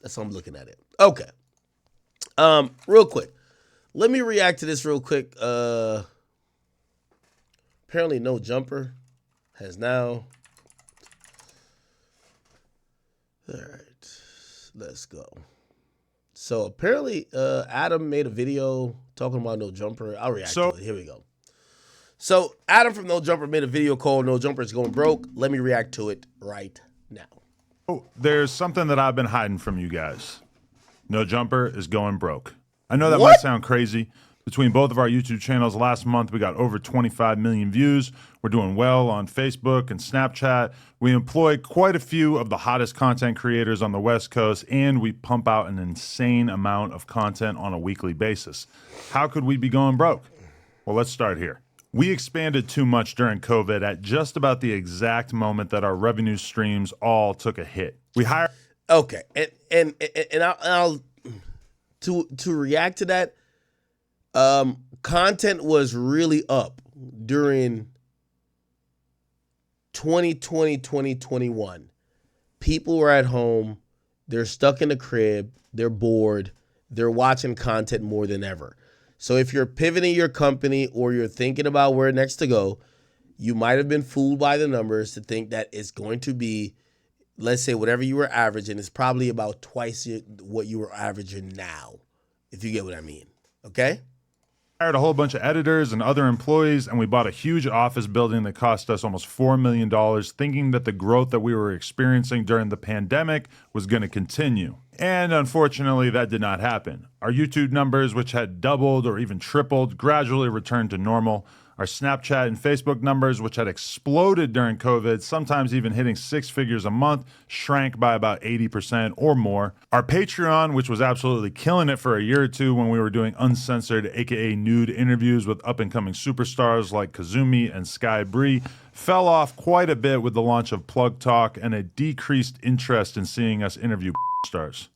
That's how I'm looking at it. Okay. Real quick. Let me react to this real quick. Apparently No Jumper has now. All right. Let's go. So apparently Adam made a video talking about No Jumper. I'll react to it. Here we go. So Adam from No Jumper made a video called No Jumper is Going Broke. Let me react to it right now. Oh, there's something that I've been hiding from you guys. No Jumper is going broke. I know that might sound crazy. Between both of our YouTube channels last month, we got over 25 million views. We're doing well on Facebook and Snapchat. We employ quite a few of the hottest content creators on the West Coast, and we pump out an insane amount of content on a weekly basis. How could we be going broke? Well, let's start here. We expanded too much during COVID at just about the exact moment that our revenue streams all took a hit. We hired. Okay, and I'll to react to that. Content was really up during 2020, 2021. People were at home. They're stuck in the crib. They're bored. They're watching content more than ever. So if you're pivoting your company or you're thinking about where next to go, you might have been fooled by the numbers to think that it's going to be, let's say, whatever you were averaging is probably about twice what you were averaging now, if you get what I mean. Okay? Hired a whole bunch of editors and other employees, and we bought a huge office building that cost us almost $4 million, thinking that the growth that we were experiencing during the pandemic was going to continue. And unfortunately, that did not happen. Our YouTube numbers, which had doubled or even tripled, gradually returned to normal. Our Snapchat and Facebook numbers, which had exploded during COVID, sometimes even hitting 6 figures a month, shrank by about 80% or more. Our Patreon, which was absolutely killing it for a year or two when we were doing uncensored, aka nude interviews with up-and-coming superstars like Kazumi and Sky Bree, fell off quite a bit with the launch of Plug Talk and a decreased interest in seeing us interview stars.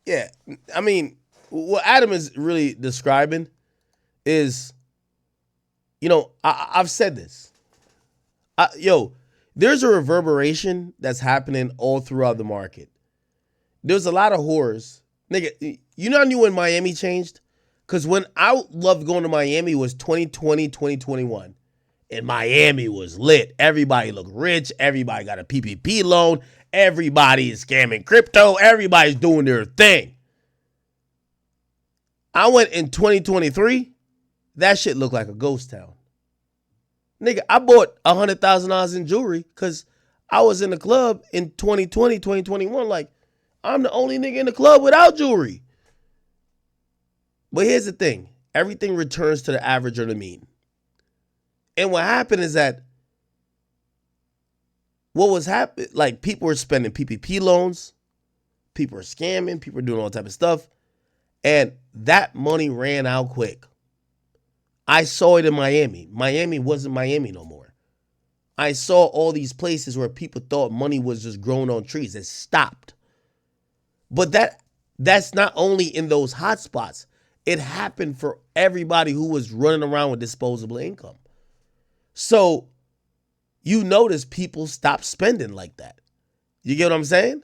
Yeah, I mean, what Adam is really describing is, you know, I've said this. There's a reverberation that's happening all throughout the market. There's a lot of whores. Nigga, you know, I knew when Miami changed? Because when I loved going to Miami was 2020, 2021. And Miami was lit. Everybody looked rich. Everybody got a PPP loan. Everybody is scamming crypto. Everybody's doing their thing. I went in 2023. That shit looked like a ghost town. Nigga, I bought $100,000 in jewelry because I was in the club in 2020, 2021. Like, I'm the only nigga in the club without jewelry. But here's the thing. Everything returns to the average or the mean. And what happened is that what was happening, like people were spending PPP loans. People were scamming. People were doing all type of stuff. And that money ran out quick. I saw it in Miami. Miami wasn't Miami no more. I saw all these places where people thought money was just growing on trees. It stopped. But that's not only in those hot spots. It happened for everybody who was running around with disposable income. So you notice people stop spending like that. You get what I'm saying?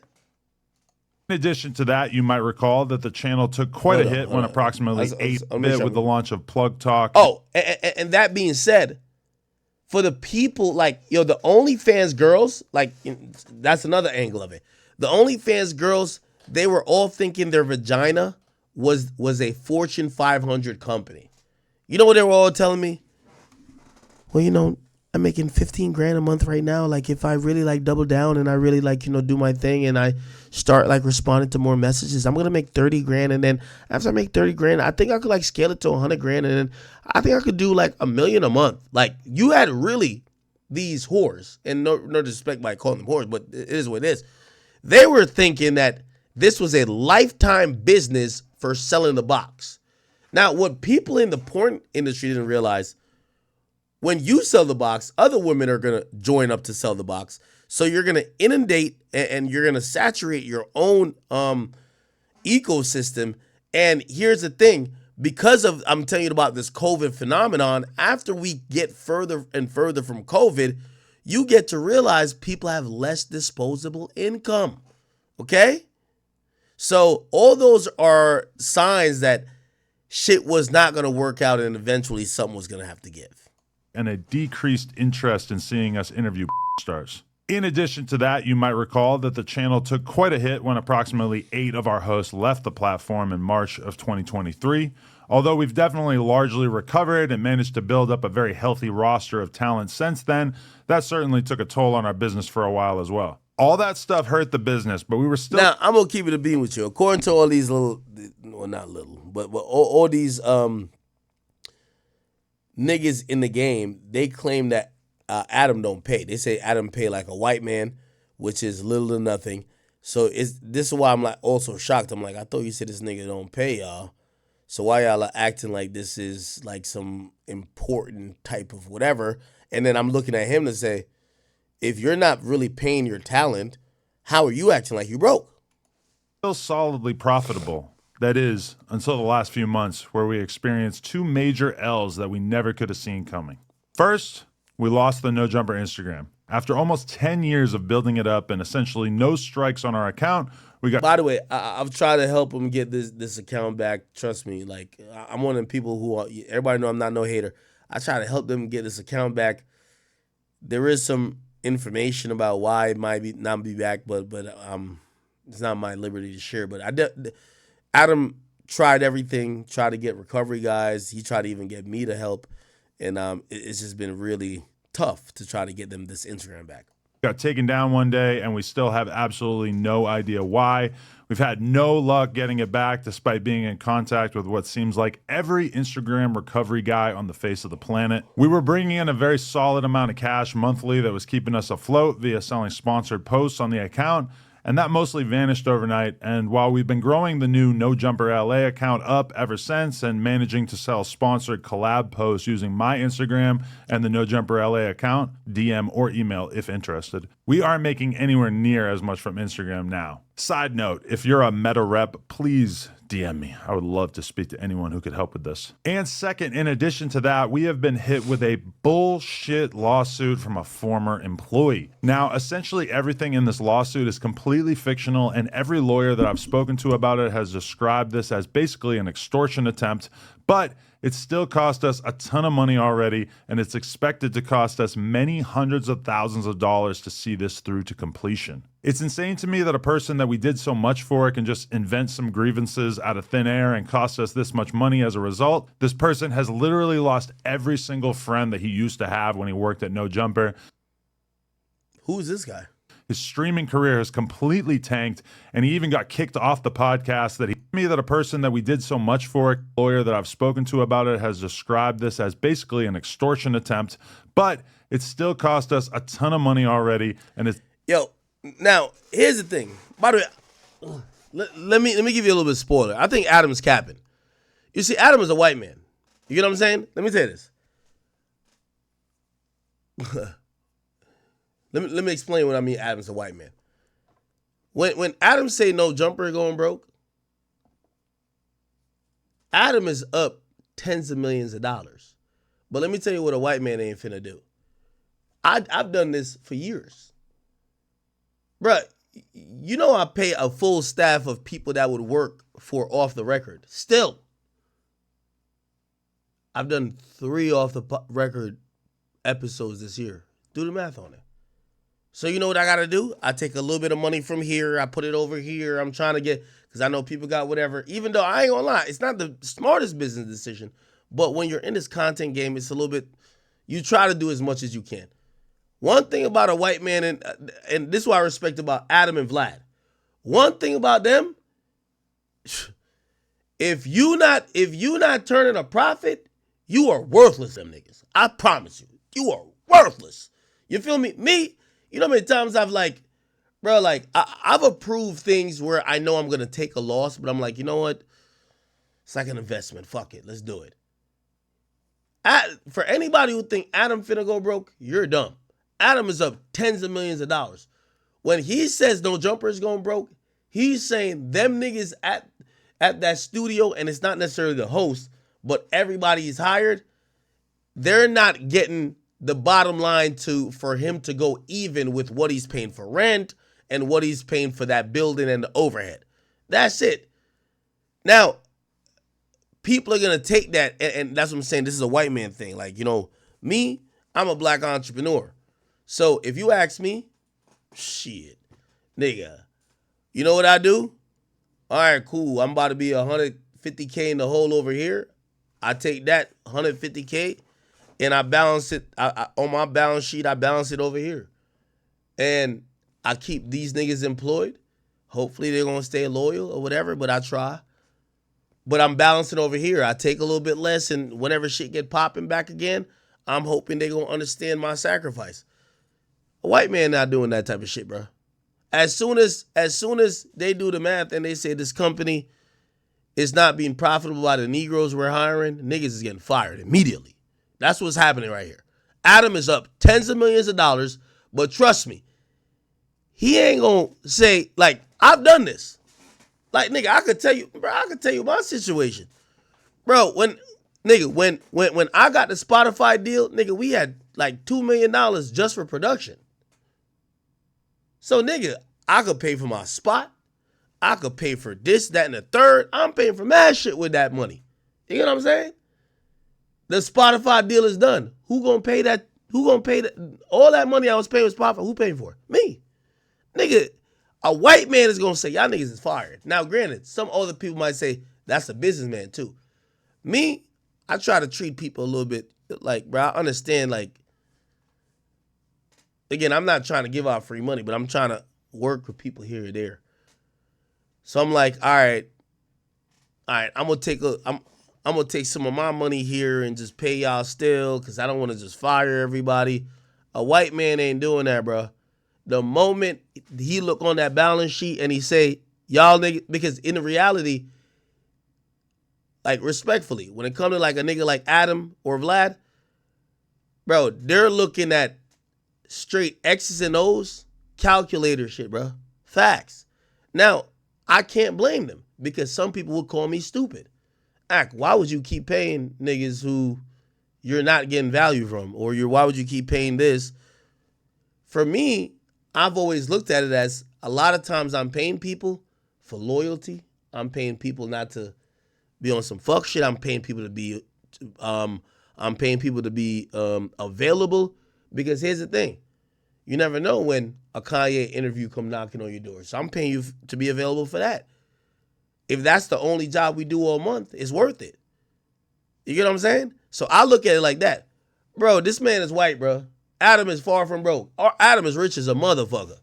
In addition to that, you might recall that the channel took quite a hit when approximately 8-bit with the launch of Plug Talk. Oh, and that being said, for the people like, the OnlyFans girls, like, that's another angle of it. The OnlyFans girls, they were all thinking their vagina was a Fortune 500 company. You know what they were all telling me? Well, I'm making 15 grand a month right now. Like, if I really like double down and I really like, do my thing and I start like responding to more messages, I'm going to make 30 grand. And then after I make 30 grand, I think I could like scale it to 100 grand. And then I think I could do like $1 million a month. Like, you had really these whores, and no disrespect by calling them whores, but it is what it is. They were thinking that this was a lifetime business for selling the box. Now, what people in the porn industry didn't realize, when you sell the box, other women are going to join up to sell the box. So you're going to inundate and you're going to saturate your own ecosystem. And here's the thing. Because of, I'm telling you about this COVID phenomenon, after we get further and further from COVID, you get to realize people have less disposable income. Okay? So all those are signs that shit was not going to work out and eventually something was going to have to give. And a decreased interest in seeing us interview stars. In addition to that, you might recall that the channel took quite a hit when approximately 8 of our hosts left the platform in March of 2023. Although we've definitely largely recovered and managed to build up a very healthy roster of talent since then, that certainly took a toll on our business for a while as well. All that stuff hurt the business, but we were still... Now, I'm going to keep it a beam with you. According to all these little, well, not little, but all these niggas in the game, they claim that Adam don't pay. They say Adam pay like a white man, which is little to nothing. So this is why I'm like also shocked. I'm like, I thought you said this nigga don't pay y'all. So why y'all are acting like this is like some important type of whatever? And then I'm looking at him to say, if you're not really paying your talent, how are you acting like you broke? Still solidly profitable. That is, until the last few months where we experienced 2 major L's that we never could have seen coming. First, we lost the No Jumper Instagram. After almost 10 years of building it up and essentially no strikes on our account, we got... By the way, I've tried to help him get this account back. Trust me, like I'm one of the people who everybody know I'm not no hater. I try to help them get this account back. There is some information about why it might not be back, but it's not my liberty to share. But Adam tried everything, tried to get recovery guys. He tried to even get me to help, and it's just been really tough to try to get them this Instagram back. Got taken down one day, and we still have absolutely no idea why. We've had no luck getting it back, despite being in contact with what seems like every Instagram recovery guy on the face of the planet. We were bringing in a very solid amount of cash monthly that was keeping us afloat via selling sponsored posts on the account, and that mostly vanished overnight. And while we've been growing the new No Jumper LA account up ever since and managing to sell sponsored collab posts using my Instagram and the No Jumper LA account, DM or email if interested, we aren't making anywhere near as much from Instagram now. Side note, if you're a Meta rep, please DM me. I would love to speak to anyone who could help with this. And second, in addition to that, we have been hit with a bullshit lawsuit from a former employee. Now, essentially everything in this lawsuit is completely fictional, and every lawyer that I've spoken to about it has described this as basically an extortion attempt, but it's still cost us a ton of money already, and it's expected to cost us many hundreds of thousands of dollars to see this through to completion. It's insane to me that a person that we did so much for can just invent some grievances out of thin air and cost us this much money as a result. This person has literally lost every single friend that he used to have when he worked at No Jumper. Who's this guy? His streaming career has completely tanked, and he even got kicked off the podcast that a person that we did so much for, a lawyer that I've spoken to about it, has described this as basically an extortion attempt, but it still cost us a ton of money already, and it's... Yo, now, here's the thing. By the way, let me give you a little bit of spoiler. I think Adam's capping. You see, Adam is a white man. You get what I'm saying? Let me tell you this. Let me explain what I mean Adam's a white man. When Adam say No Jumper going broke, Adam is up tens of millions of dollars. But let me tell you what a white man ain't finna do. I've done this for years. Bruh, you know I pay a full staff of people that would work for Off the Record. Still, I've done 3 Off the Record episodes this year. Do the math on it. So you know what I got to do? I take a little bit of money from here. I put it over here. I'm trying to get, because I know people got whatever. Even though I ain't going to lie, it's not the smartest business decision. But when you're in this content game, it's a little bit, you try to do as much as you can. One thing about a white man, and this is what I respect about Adam and Vlad. One thing about them, if you not turning a profit, you are worthless, them niggas. I promise you. You are worthless. You feel me? Me, you know how many times I've I've approved things where I know I'm going to take a loss, but I'm like, you know what? It's like an investment. Fuck it. Let's do it. For anybody who think Adam finna go broke, you're dumb. Adam is up tens of millions of dollars. When he says No Jumper is going broke, he's saying them niggas at that studio, and it's not necessarily the host, but everybody he's hired, they're not getting the bottom line for him to go even with what he's paying for rent and what he's paying for that building and the overhead. That's it. Now, people are going to take that, and that's what I'm saying. This is a white man thing. Like, me, I'm a black entrepreneur. So if you ask me, shit, nigga, you know what I do? All right, cool. I'm about to be 150K in the hole over here. I take that 150K and I balance it on my balance sheet. I balance it over here. And I keep these niggas employed. Hopefully they're going to stay loyal or whatever, but I try. But I'm balancing over here. I take a little bit less, and whenever shit get popping back again, I'm hoping they're going to understand my sacrifice. A white man not doing that type of shit, bro. As soon as they do the math and they say this company is not being profitable by the Negroes we're hiring, niggas is getting fired immediately. That's what's happening right here. Adam is up tens of millions of dollars, but trust me, he ain't gonna say, like, I've done this. Like, nigga, I could tell you my situation. Bro, when I got the Spotify deal, nigga, we had like $2 million just for production. So, nigga, I could pay for my spot. I could pay for this, that, and the third. I'm paying for mad shit with that money. You know what I'm saying? The Spotify deal is done. Who gonna pay that? Who gonna pay that? All that money I was paying with Spotify, who paying for it? Me. Nigga, a white man is gonna say, y'all niggas is fired. Now, granted, some other people might say, that's a businessman too. Me, I try to treat people a little bit like, bro, I understand, like, again, I'm not trying to give out free money, but I'm trying to work with people here or there. So I'm like, all right, I'm gonna take some of my money here and just pay y'all still, because I don't want to just fire everybody. A white man ain't doing that, bro. The moment he look on that balance sheet and he say, y'all niggas, because in the reality, like, respectfully, when it comes to like a nigga like Adam or Vlad, bro, they're looking at straight X's and O's calculator shit, bro. Facts. Now, I can't blame them, because some people will call me stupid. Why would you keep paying niggas who you're not getting value from? Or why would you keep paying this? For me, I've always looked at it as, a lot of times I'm paying people for loyalty. I'm paying people not to be on some fuck shit. I'm paying people to be available, because here's the thing. You never know when a Kanye interview come knocking on your door. So I'm paying you to be available for that. If that's the only job we do all month, it's worth it. You get what I'm saying? So I look at it like that. Bro, this man is white, bro. Adam is far from broke. Adam is rich as a motherfucker.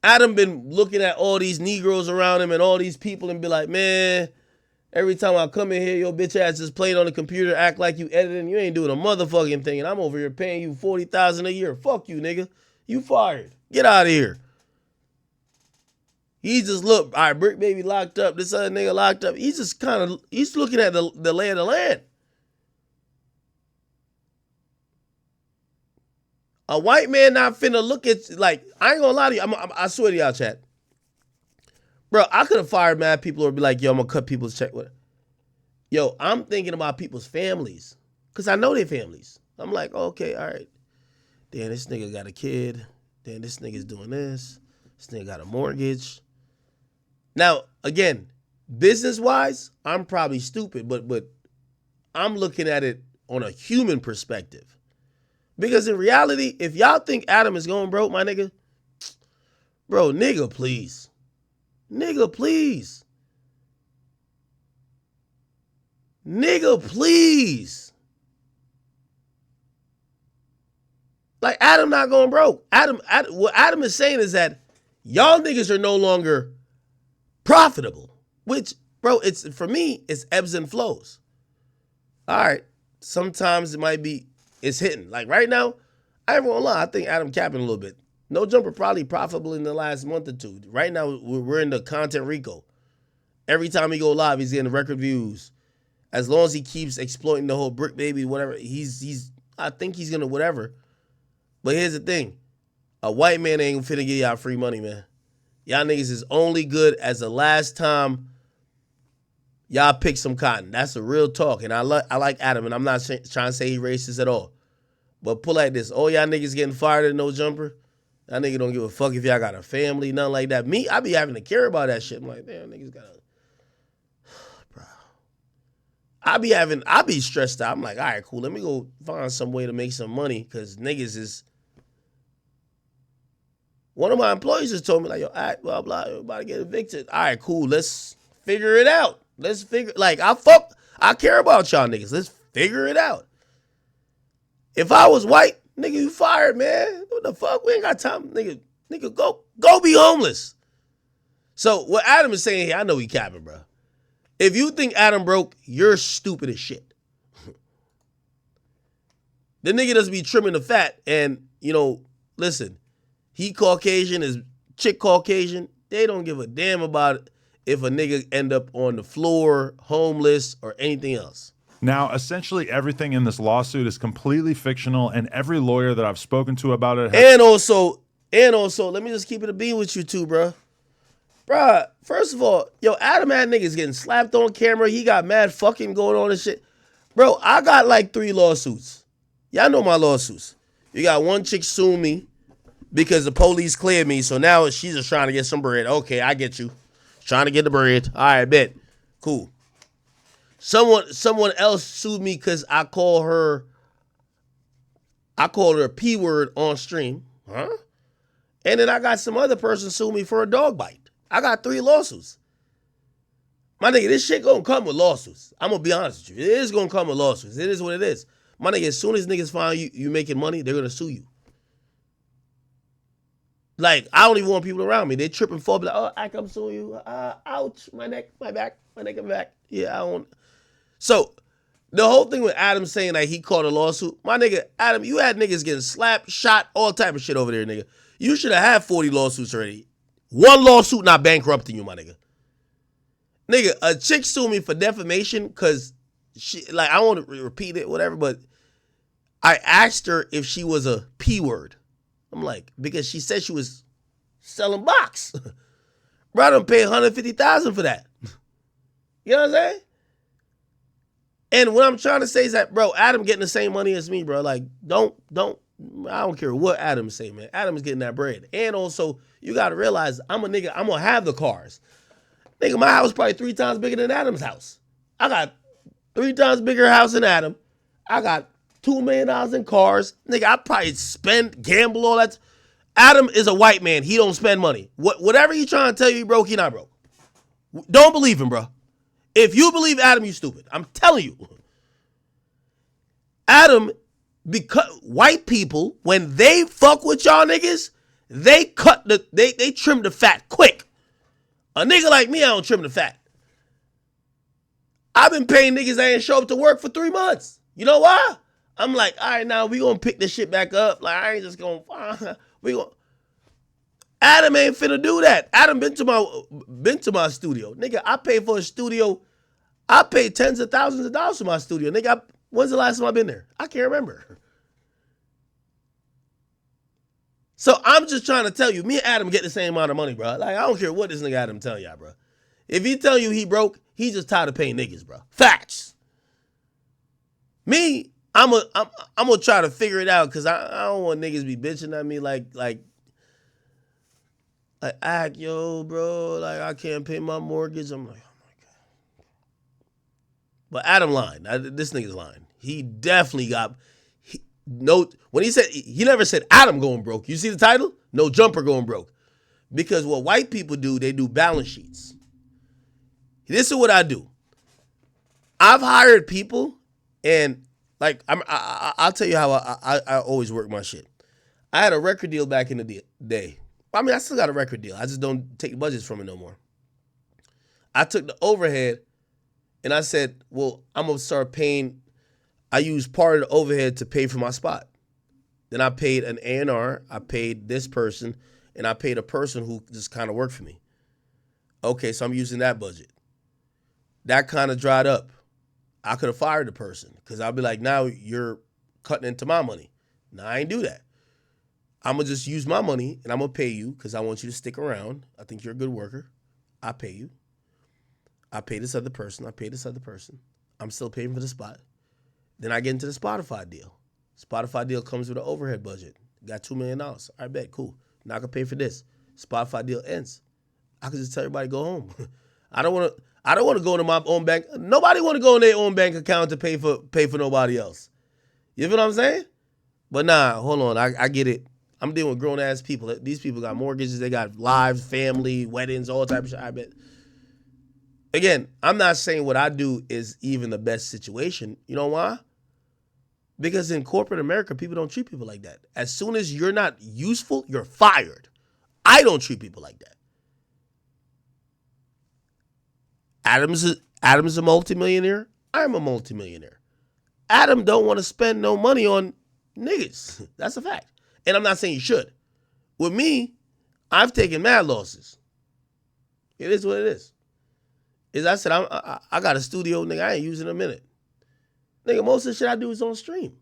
Adam been looking at all these Negroes around him and all these people and be like, man, every time I come in here, your bitch ass just playing on the computer, act like you editing. You ain't doing a motherfucking thing, and I'm over here paying you $40,000 a year. Fuck you, nigga. You fired. Get out of here. He just look, all right, Brick Baby locked up, this other nigga locked up. He's just he's looking at the lay of the land. A white man not finna look at, like, I ain't gonna lie to you. I swear to y'all, chat. Bro, I could have fired mad people or be like, yo, I'm gonna cut people's check with it. Yo, I'm thinking about people's families, because I know their families. I'm like, okay, all right. Damn, this nigga got a kid. Damn, this nigga's doing this. This nigga got a mortgage. Now, again, business-wise, I'm probably stupid, but I'm looking at it on a human perspective. Because in reality, if y'all think Adam is going broke, my nigga, bro, nigga, please. Nigga, please. Nigga, please. Like, Adam not going broke. What Adam is saying is that y'all niggas are no longer profitable. Which, bro, it's, for me, it's ebbs and flows. All right. Sometimes it might be, it's hitting. Like right now, I ain't gonna lie, I think Adam capping a little bit. No Jumper probably profitable in the last month or two. Right now, we're in the content Rico. Every time he go live, he's getting record views. As long as he keeps exploiting the whole Brick Baby, whatever, I think he's gonna whatever. But here's the thing. A white man ain't finna give y'all free money, man. Y'all niggas is only good as the last time y'all pick some cotton. That's a real talk. And I like Adam, and I'm not trying to say he racist at all. But pull like this. All y'all niggas getting fired at No Jumper. That nigga don't give a fuck if y'all got a family, nothing like that. Me, I be having to care about that shit. I'm like, damn, niggas got a... Bro. I be stressed out. I'm like, all right, cool. Let me go find some way to make some money because niggas is... One of my employees just told me, like, yo, all right, blah, blah, you're about to get evicted. All right, cool. Let's figure it out. Like, I care about y'all niggas. Let's figure it out. If I was white, nigga, you fired, man. What the fuck? We ain't got time. Nigga, go be homeless. So what Adam is saying here, I know he capping, bro. If you think Adam broke, you're stupid as shit. The nigga doesn't be trimming the fat. And, listen, he Caucasian, his chick Caucasian. They don't give a damn about if a nigga end up on the floor, homeless, or anything else. Now, essentially everything in this lawsuit is completely fictional, and every lawyer that I've spoken to about it And also, let me just keep it a bean with you too, bro. Bruh, first of all, Adam had niggas getting slapped on camera. He got mad fucking going on and shit. Bro, I got like 3 lawsuits. Y'all know my lawsuits. You got one chick suing me because the police cleared me, so now she's just trying to get some bread. Okay, I get you. Trying to get the bread. All right, bet. Cool. Someone else sued me because I called her a P word on stream. Huh? And then I got some other person sue me for a dog bite. I got 3 lawsuits. My nigga, this shit gonna come with lawsuits. I'm gonna be honest with you. It is gonna come with lawsuits. It is what it is. My nigga, as soon as niggas find you making money, they're gonna sue you. Like, I don't even want people around me. They trip and fall, be like, oh, I come sue you. Ouch, my neck, my back, my neck and back. Yeah, I don't. So, the whole thing with Adam saying that he called a lawsuit, my nigga, Adam, you had niggas getting slapped, shot, all type of shit over there, nigga. You should have had 40 lawsuits already. One lawsuit not bankrupting you, my nigga. Nigga, a chick sued me for defamation because she, like, I don't want to repeat it, whatever, but I asked her if she was a P word. I'm like, because she said she was selling box. Bro, I done paid $150,000 for that. You know what I'm saying? And what I'm trying to say is that, bro, Adam getting the same money as me, bro. Like, I don't care what Adam say, man. Adam is getting that bread. And also, you got to realize, I'm a nigga, I'm going to have the cars. Nigga, my house is probably 3 times bigger than Adam's house. I got 3 times bigger house than Adam. I got $2 million in cars. Nigga, I probably spend, gamble, all that. Adam is a white man. He don't spend money. Whatever he trying to tell you he broke, he not broke. Don't believe him, bro. If you believe Adam, you stupid. I'm telling you. Adam, because white people, when they fuck with y'all niggas, they trim the fat quick. A nigga like me, I don't trim the fat. I've been paying niggas that ain't show up to work for 3 months. You know why? I'm like, all right, now we gonna pick this shit back up. Like, I ain't just gonna, Adam ain't finna do that. Adam been to my studio. Nigga, I paid for a studio. I paid tens of thousands of dollars for my studio. Nigga, when's the last time I've been there? I can't remember. So I'm just trying to tell you, me and Adam get the same amount of money, bro. Like, I don't care what this nigga Adam tell y'all, bro. If he tell you he broke, he just tired of paying niggas, bro. Facts. Me, I'm gonna try to figure it out because I don't want niggas be bitching at me like, act, yo, bro, like I can't pay my mortgage. I'm like, oh my God. But Adam lying. This nigga's lying. He definitely got when he said, he never said Adam going broke. You see the title? No jumper going broke. Because what white people do, they do balance sheets. This is what I do. I've hired people and like, I'll tell you how I always work my shit. I had a record deal back in the day. I mean, I still got a record deal. I just don't take budgets from it no more. I took the overhead and I said, well, I'm going to start paying. I used part of the overhead to pay for my spot. Then I paid an A&R. I paid this person and I paid a person who just kind of worked for me. Okay, so I'm using that budget. That kind of dried up. I could have fired the person because I'll be like, now you're cutting into my money. Now I ain't do that. I'm going to just use my money and I'm going to pay you because I want you to stick around. I think you're a good worker. I pay you. I pay this other person. I pay this other person. I'm still paying for the spot. Then I get into the Spotify deal. Spotify deal comes with an overhead budget. Got $2 million. I bet, cool. Not gonna pay for this. Spotify deal ends. I could just tell everybody go home. I don't want to go into my own bank. Nobody want to go in their own bank account to pay for nobody else. You feel what I'm saying? But nah, hold on. I get it. I'm dealing with grown ass people. These people got mortgages. They got lives, family, weddings, all type of shit. I bet. Again, I'm not saying what I do is even the best situation. You know why? Because in corporate America, people don't treat people like that. As soon as you're not useful, you're fired. I don't treat people like that. Adam's a multimillionaire. I'm a multimillionaire. Adam don't want to spend no money on niggas. That's a fact. And I'm not saying you should. With me, I've taken mad losses. It is what it is. As I said, I got a studio, nigga, I ain't using it in a minute. Nigga, most of the shit I do is on stream.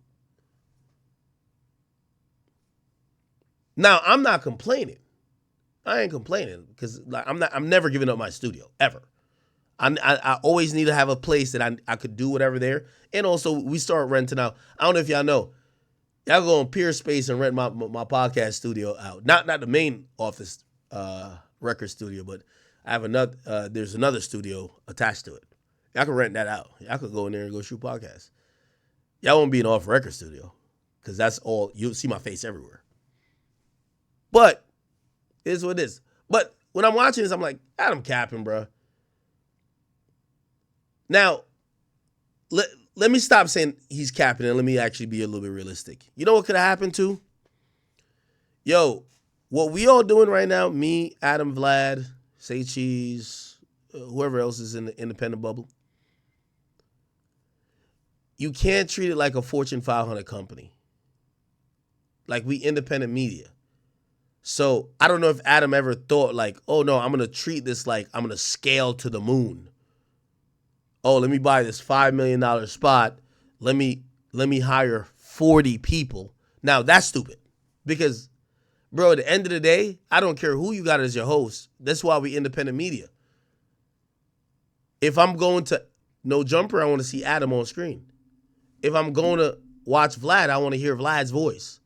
Now, I'm not complaining. I ain't complaining because like I'm never giving up my studio, ever. I always need to have a place that I could do whatever there. And also, we start renting out. I don't know if y'all know. Y'all go on Peerspace and rent my podcast studio out. Not the main office record studio, but I have another. There's another studio attached to it. Y'all can rent that out. Y'all could go in there and go shoot podcasts. Y'all won't be an off record studio because that's all. You'll see my face everywhere. But it is what it is. But when I'm watching this, I'm like, Adam capping, bro. Now, let me stop saying he's capping and let me actually be a little bit realistic. You know what could have happened too? Yo, what we all doing right now, me, Adam, Vlad, Say Cheese, whoever else is in the independent bubble, you can't treat it like a Fortune 500 company. Like we independent media. So I don't know if Adam ever thought like, oh no, I'm going to treat this like I'm going to scale to the moon. Oh, let me buy this $5 million spot. Let me hire 40 people. Now that's stupid because, bro, at the end of the day, I don't care who you got as your host. That's why we independent media. If I'm going to No Jumper, I want to see Adam on screen. If I'm going to watch Vlad, I want to hear Vlad's voice.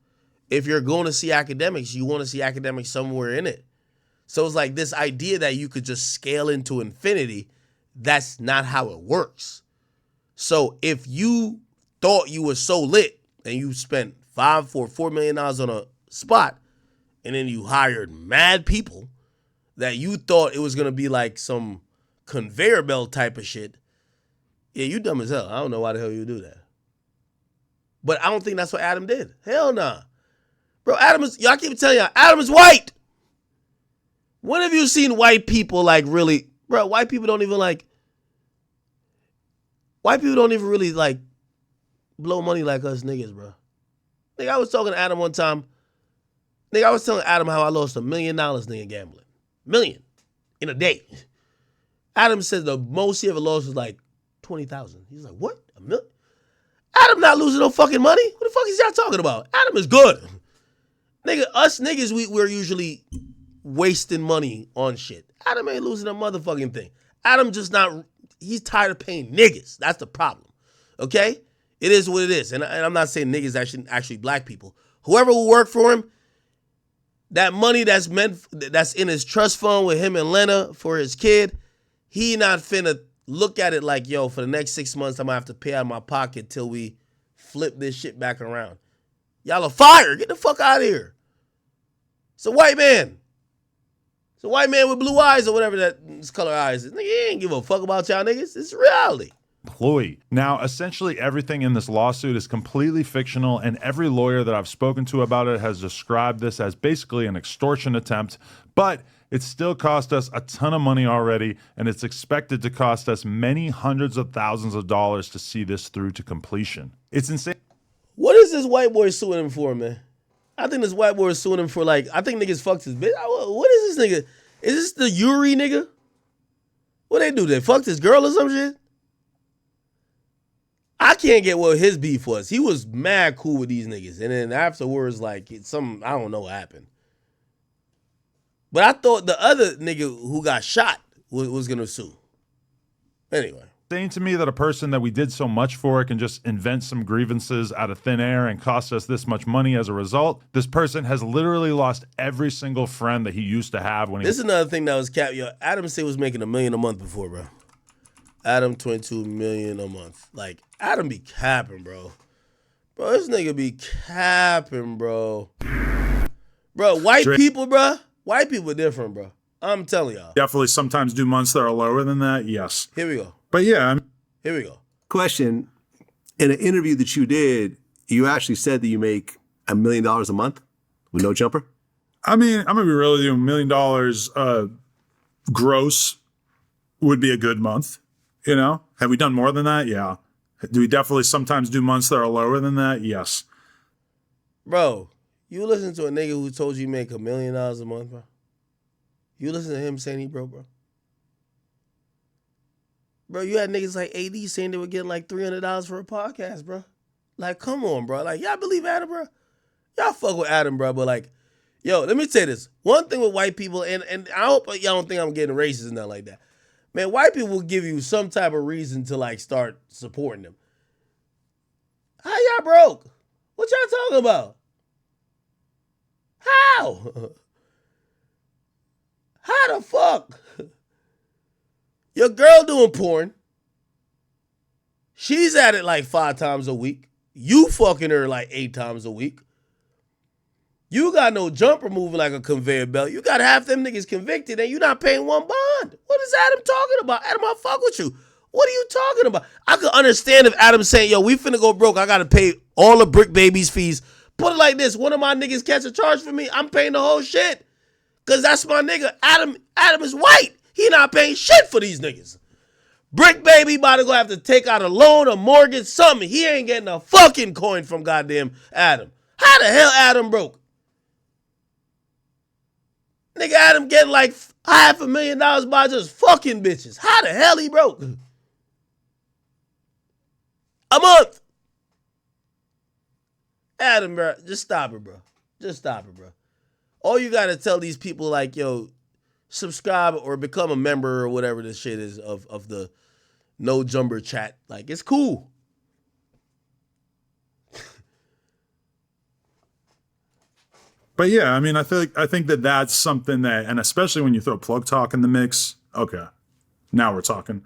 If you're going to see Akademiks, you want to see Akademiks somewhere in it. So it's like this idea that you could just scale into infinity. That's not how it works. So if you thought you were so lit and you spent $4 million on a spot and then you hired mad people that you thought it was going to be like some conveyor belt type of shit, yeah, you dumb as hell. I don't know why the hell you do that. But I don't think that's what Adam did. Hell nah. Bro, y'all keep telling y'all, Adam is white. When have you seen white people like really, bro, white people don't even really like blow money like us niggas, bro. Nigga, I was talking to Adam one time. Nigga, I was telling Adam how I lost $1 million, nigga, gambling. $1 million in a day. Adam said the most he ever lost was like 20,000. He's like, what? $1 million? Adam not losing no fucking money. What the fuck is y'all talking about? Adam is good. Nigga, us niggas, we're usually wasting money on shit. Adam ain't losing a motherfucking thing. Adam just not, he's tired of paying niggas. That's the problem. Okay? It is what it is. And I'm not saying niggas actually black people. Whoever will work for him, that money that's in his trust fund with him and Lena for his kid, he not finna look at it like, yo, for the next 6 months, I'm gonna have to pay out of my pocket till we flip this shit back around. Y'all are fired. Get the fuck out of here. It's a white man. It's a white man with blue eyes or whatever that color eyes is. Nigga, he ain't give a fuck about y'all niggas. It's reality. Employee. Now, essentially everything in this lawsuit is completely fictional, and every lawyer that I've spoken to about it has described this as basically an extortion attempt, but it still cost us a ton of money already, and it's expected to cost us many hundreds of thousands of dollars to see this through to completion. It's insane. What is this white boy suing him for, man? I think this white boy is suing him for, like, I think niggas fucked his bitch. What is this nigga? Is this the Yuri nigga? What they do? They fucked his girl or some shit? I can't get what his beef was. He was mad cool with these niggas. And then afterwards, like, I don't know what happened. But I thought the other nigga who got shot was going to sue. Anyway. saying to me that a person that we did so much for can just invent some grievances out of thin air and cost us this much money as a result. This person has literally lost every single friend that he used to have when he... This is another thing that was cap. Yo, Adam said was making $1 million a month before, bro. Adam22 million a month. Like, Adam be capping, bro. Bro, this nigga be capping, bro. Bro, white people, bro. White people different, bro. I'm telling y'all. Definitely sometimes do months that are lower than that, yes. Here we go. But yeah. Here we go. Question. In an interview that you did, you actually said that you make $1 million a month with no jumper? I mean, I'm going to be real with you. $1 million gross would be a good month. You know? Have we done more than that? Yeah. Do we definitely sometimes do months that are lower than that? Yes. Bro, you listen to a nigga who told you make $1 million a month, bro? You listen to him saying he broke, bro? Bro, you had niggas like AD saying they were getting like $300 for a podcast, bro. Like, come on, bro. Like, y'all believe Adam, bro? Y'all fuck with Adam, bro. But like, yo, let me say this. One thing with white people, and I hope y'all don't think I'm getting racist and nothing like that. Man, white people will give you some type of reason to like start supporting them. How y'all broke? What y'all talking about? How? How the fuck? Your girl doing porn. She's at it like 5 times a week. You fucking her like 8 times a week. You got no jumper moving like a conveyor belt. You got half them niggas convicted and you not paying one bond. What is Adam talking about? Adam, I fuck with you. What are you talking about? I could understand if Adam's saying, yo, we finna go broke. I got to pay all the Brick Baby's fees. Put it like this. One of my niggas catch a charge for me. I'm paying the whole shit. Because that's my nigga. Adam is white. He not paying shit for these niggas. Brick Baby about to go have to take out a loan, a mortgage, something. He ain't getting a fucking coin from goddamn Adam. How the hell Adam broke? Nigga, Adam getting like $500,000 by just fucking bitches. How the hell he broke? A month. Adam, bro, just stop it, bro. Just stop it, bro. All you got to tell these people like, yo, subscribe or become a member or whatever this shit is of the No Jumper chat. Like, it's cool. But yeah, I mean, I think that that's something that, and especially when you throw Plug Talk in the mix, okay, now we're talking.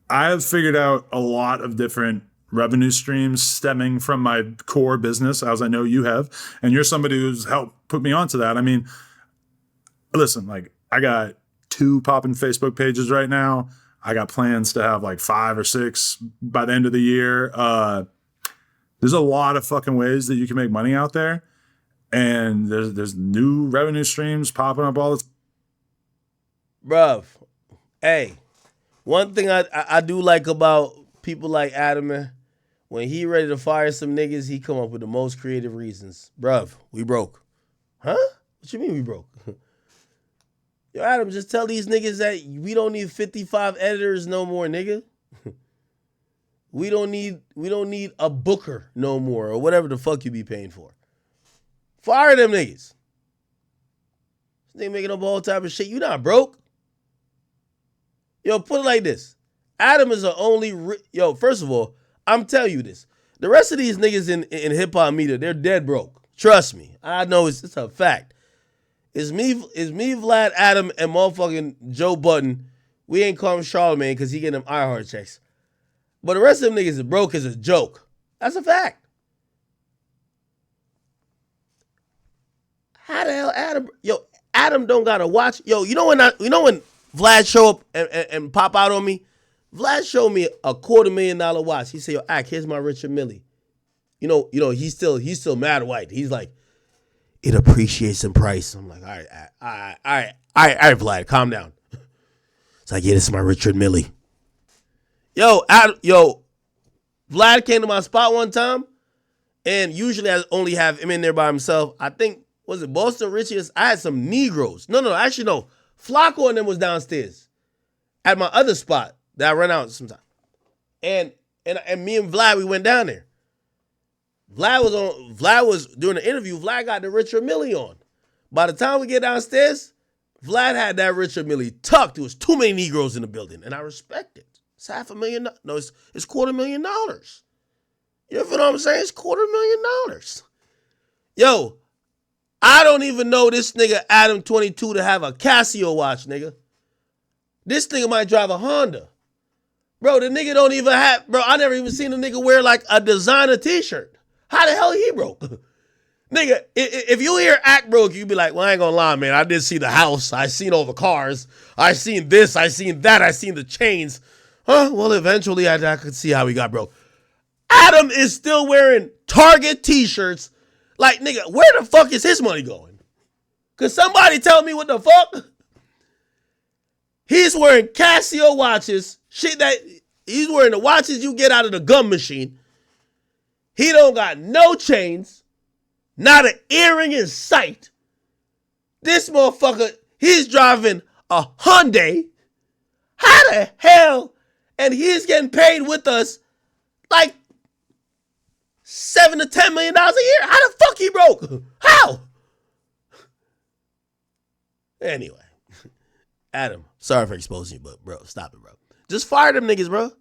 I have figured out a lot of different revenue streams stemming from my core business, as I know you have, and you're somebody who's helped put me onto that. I mean, listen, like, I got 2 popping Facebook pages right now. I got plans to have like 5 or 6 by the end of the year. There's a lot of fucking ways that you can make money out there. And there's new revenue streams popping up all the time. Bruv, hey, one thing I do like about people like Adam, man, when he ready to fire some niggas, he come up with the most creative reasons. Bruv, we broke. Huh? What you mean we broke? Yo, Adam, just tell these niggas that we don't need 55 editors no more, nigga. We don't need a booker no more, or whatever the fuck you be paying for. Fire them niggas. They making up all type of shit. You not broke. Yo, put it like this. Adam is the only... Yo, first of all, I'm telling you this. The rest of these niggas in hip-hop media, they're dead broke. Trust me. I know it's a fact. It's me, Vlad, Adam, and motherfucking Joe Budden. We ain't call him Charlamagne because he getting them iHeart checks. But the rest of them niggas is broke as a joke. That's a fact. How the hell Adam? Yo, Adam don't gotta watch. Yo, you know when Vlad show up and pop out on me? Vlad showed me a $250,000 watch. He said, "Yo, Ak, here's my Richard Mille." You know, he's still mad white. He's like, it appreciates in price. I'm like, all right, Vlad, calm down. It's like, yeah, this is my Richard Mille. Yo, Vlad came to my spot one time, and usually I only have him in there by himself. I think. Was it Boston Richie's? I had some Negroes. No, actually no. Flacco and them was downstairs at my other spot that I run out sometime. And me and Vlad, we went down there. Vlad was doing the interview. Vlad got the Richard Mille on. By the time we get downstairs, Vlad had that Richard Mille tucked. There was too many Negroes in the building, and I respect it. It's $500,000. No, it's $250,000. You feel what I'm saying? It's $250,000. Yo, I don't even know this nigga Adam22 to have a Casio watch, nigga. This nigga might drive a Honda. Bro, the nigga don't even have, bro, I never even seen a nigga wear like a designer t-shirt. How the hell he broke? Nigga, if you hear act broke, you be like, well, I ain't gonna lie, man. I did see the house. I seen all the cars. I seen this. I seen that. I seen the chains. Huh? Well, eventually I could see how he got broke. Adam is still wearing Target t-shirts. Like, nigga, where the fuck is his money going? Could somebody tell me what the fuck? He's wearing Casio watches. Shit that he's wearing the watches you get out of the gum machine. He don't got no chains. Not an earring in sight. This motherfucker, he's driving a Hyundai. How the hell? And he's getting paid with us like $7 to $10 million a year. How the fuck he broke? How? Anyway, Adam, sorry for exposing you, but bro, stop it, bro. Just fire them niggas, bro.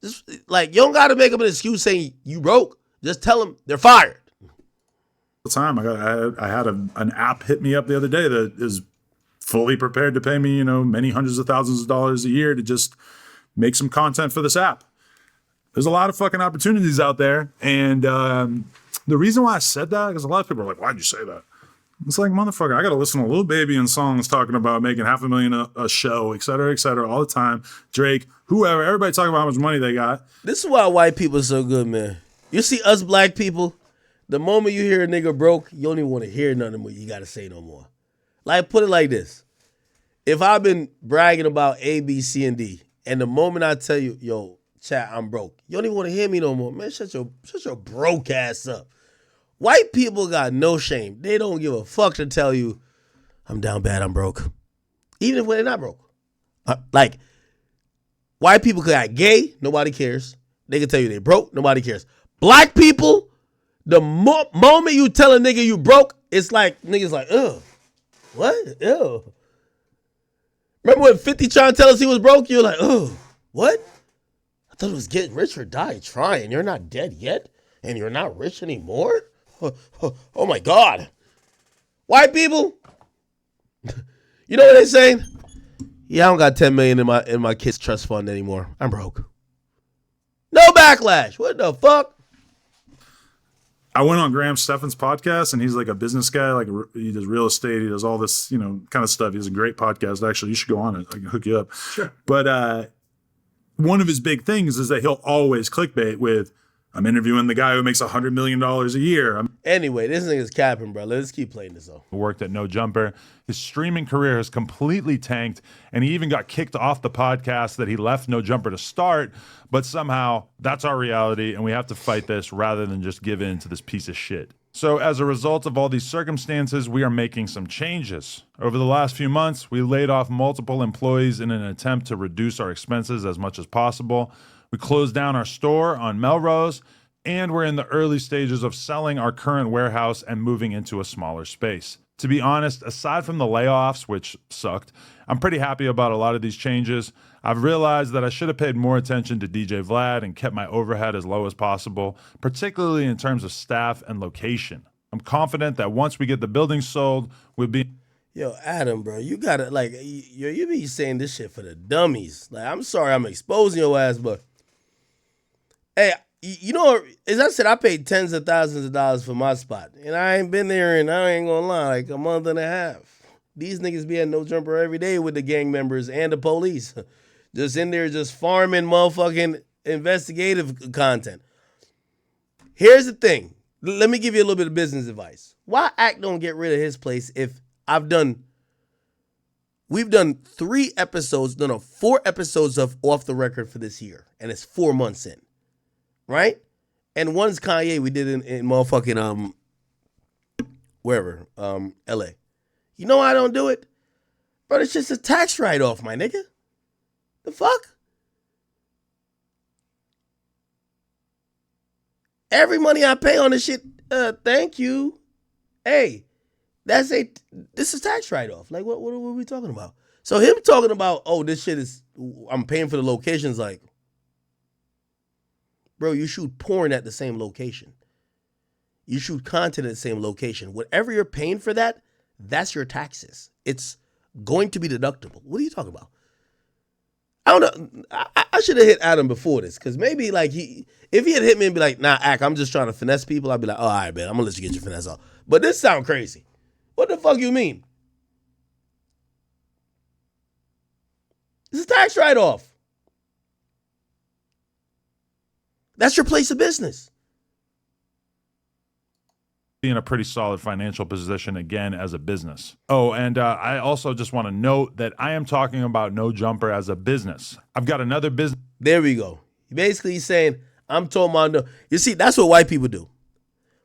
Just like you don't gotta make up an excuse saying you broke. Just tell them they're fired. Time I had an app hit me up the other day that is fully prepared to pay me, many hundreds of thousands of dollars a year to just make some content for this app. There's a lot of fucking opportunities out there. And the reason why I said that, because a lot of people are like, why'd you say that? It's like, motherfucker, I got to listen to Lil Baby and songs talking about making $500,000 a show, et cetera, all the time. Drake, whoever, everybody talking about how much money they got. This is why white people are so good, man. You see us black people, the moment you hear a nigga broke, you don't even want to hear nothing more. You got to say no more. Like, put it like this. If I've been bragging about A, B, C, and D, and the moment I tell you, yo, chat, I'm broke, you don't even want to hear me no more. Man, shut your broke ass up. White people got no shame. They don't give a fuck to tell you, I'm down bad, I'm broke. Even if they're not broke. Like, white people got gay, nobody cares. They can tell you they broke, nobody cares. Black people, the moment you tell a nigga you broke, it's like, niggas like, ugh, what? Ew. Remember when 50 trying to tell us he was broke? You're like, ugh, what? I thought it was get rich or die trying. You're not dead yet, and you're not rich anymore? Oh my God. White people, you know what they're saying? Yeah, I don't got $10 million in my kids' trust fund anymore. I'm broke. No backlash. What the fuck? I went on Graham Stephan's podcast, and he's like a business guy. Like he does real estate. He does all this, kind of stuff. He has a great podcast. Actually, you should go on it. I can hook you up. Sure. But one of his big things is that he'll always clickbait with, I'm interviewing the guy who makes $100 million a year. Anyway, this nigga's capping, bro. Let's keep playing this though. Worked at No Jumper. His streaming career has completely tanked, and he even got kicked off the podcast that he left No Jumper to start. But somehow, that's our reality, and we have to fight this rather than just give in to this piece of shit. So as a result of all these circumstances, we are making some changes. Over the last few months, we laid off multiple employees in an attempt to reduce our expenses as much as possible. We closed down our store on Melrose, and we're in the early stages of selling our current warehouse and moving into a smaller space. To be honest, aside from the layoffs, which sucked, I'm pretty happy about a lot of these changes. I've realized that I should have paid more attention to DJ Vlad and kept my overhead as low as possible, particularly in terms of staff and location. I'm confident that once we get the building sold, we'll be... Yo, Adam, bro, you gotta, like, you be saying this shit for the dummies. Like, I'm sorry I'm exposing your ass, but... Hey, you know, as I said, I paid tens of thousands of dollars for my spot. And I ain't been there in, I ain't gonna lie, like a month and a half. These niggas be at No Jumper every day with the gang members and the police. Just in there just farming motherfucking investigative content. Here's the thing. Let me give you a little bit of business advice. Why Act don't get rid of his place if we've done 4 episodes of Off the Record for this year. And it's 4 months in. Right? And one's Kanye we did in motherfucking wherever, LA. You know why I don't do it? Bro, it's just a tax write-off, my nigga. The fuck? Every money I pay on this shit, thank you. Hey, this is tax write-off. Like, what are we talking about? So him talking about, oh, this shit is, I'm paying for the locations, like, bro, you shoot porn at the same location. You shoot content at the same location. Whatever you're paying for that, that's your taxes. It's going to be deductible. What are you talking about? I don't know. I should have hit Adam before this, because maybe like if he had hit me and be like, nah, Ak, I'm just trying to finesse people, I'd be like, oh, all right, man, I'm gonna let you get your finesse off. But this sound crazy. What the fuck you mean? It's a tax write-off. That's your place of business. Be in a pretty solid financial position again as a business. Oh, and I also just want to note that I am talking about No Jumper as a business. I've got another business. There we go. Basically, he's saying, I'm talking about no. You see, that's what white people do.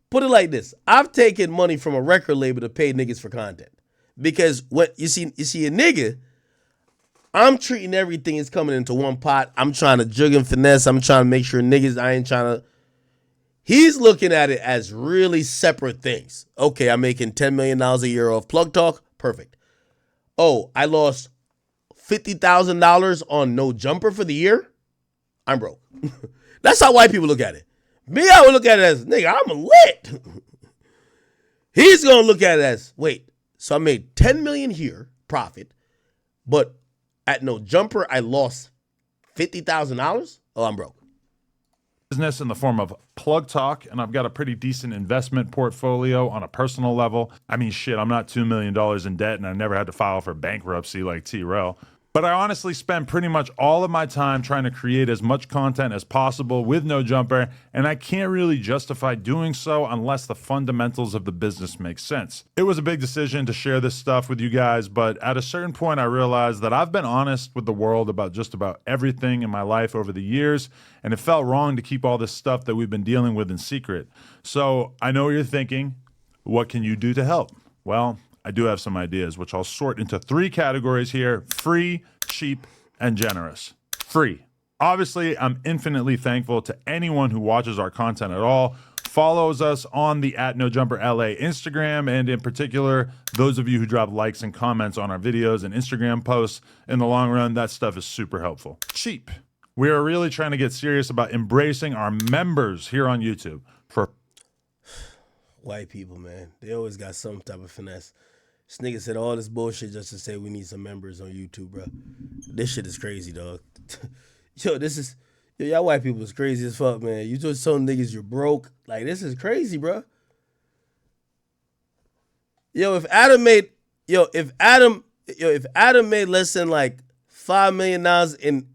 Put it like this. I've taken money from a record label to pay niggas for content. Because what you see a nigga, I'm treating everything as coming into one pot. I'm trying to jug and finesse. I'm trying to make sure niggas, I ain't trying to. He's looking at it as really separate things. Okay, I'm making $10 million a year off Plug Talk. Perfect. Oh, I lost $50,000 on No Jumper for the year. I'm broke. That's how white people look at it. Me, I would look at it as, nigga, I'm lit. He's going to look at it as, wait, so I made $10 million here, profit, but at No Jumper, I lost $50,000? Oh, I'm broke. Business in the form of Plug Talk, and I've got a pretty decent investment portfolio on a personal level. I mean, shit, I'm not $2 million in debt, and I've never had to file for bankruptcy like T-Rel. But I honestly spend pretty much all of my time trying to create as much content as possible with No Jumper, and I can't really justify doing so unless the fundamentals of the business make sense. It was a big decision to share this stuff with you guys, but at a certain point I realized that I've been honest with the world about just about everything in my life over the years, and it felt wrong to keep all this stuff that we've been dealing with in secret. So I know what you're thinking. What can you do to help? Well, I do have some ideas, which I'll sort into 3 categories here: free, cheap, and generous. Free. Obviously, I'm infinitely thankful to anyone who watches our content at all, follows us on the @NoJumperLA Instagram, and in particular, those of you who drop likes and comments on our videos and Instagram posts. In the long run, that stuff is super helpful. Cheap. We are really trying to get serious about embracing our members here on YouTube. For White people, man, they always got some type of finesse. This nigga said all this bullshit just to say we need some members on YouTube, bro. This shit is crazy, dog. Yo, y'all white people is crazy as fuck, man. You just telling niggas you're broke. Like, this is crazy, bro. Yo, if Adam made less than like $5 million in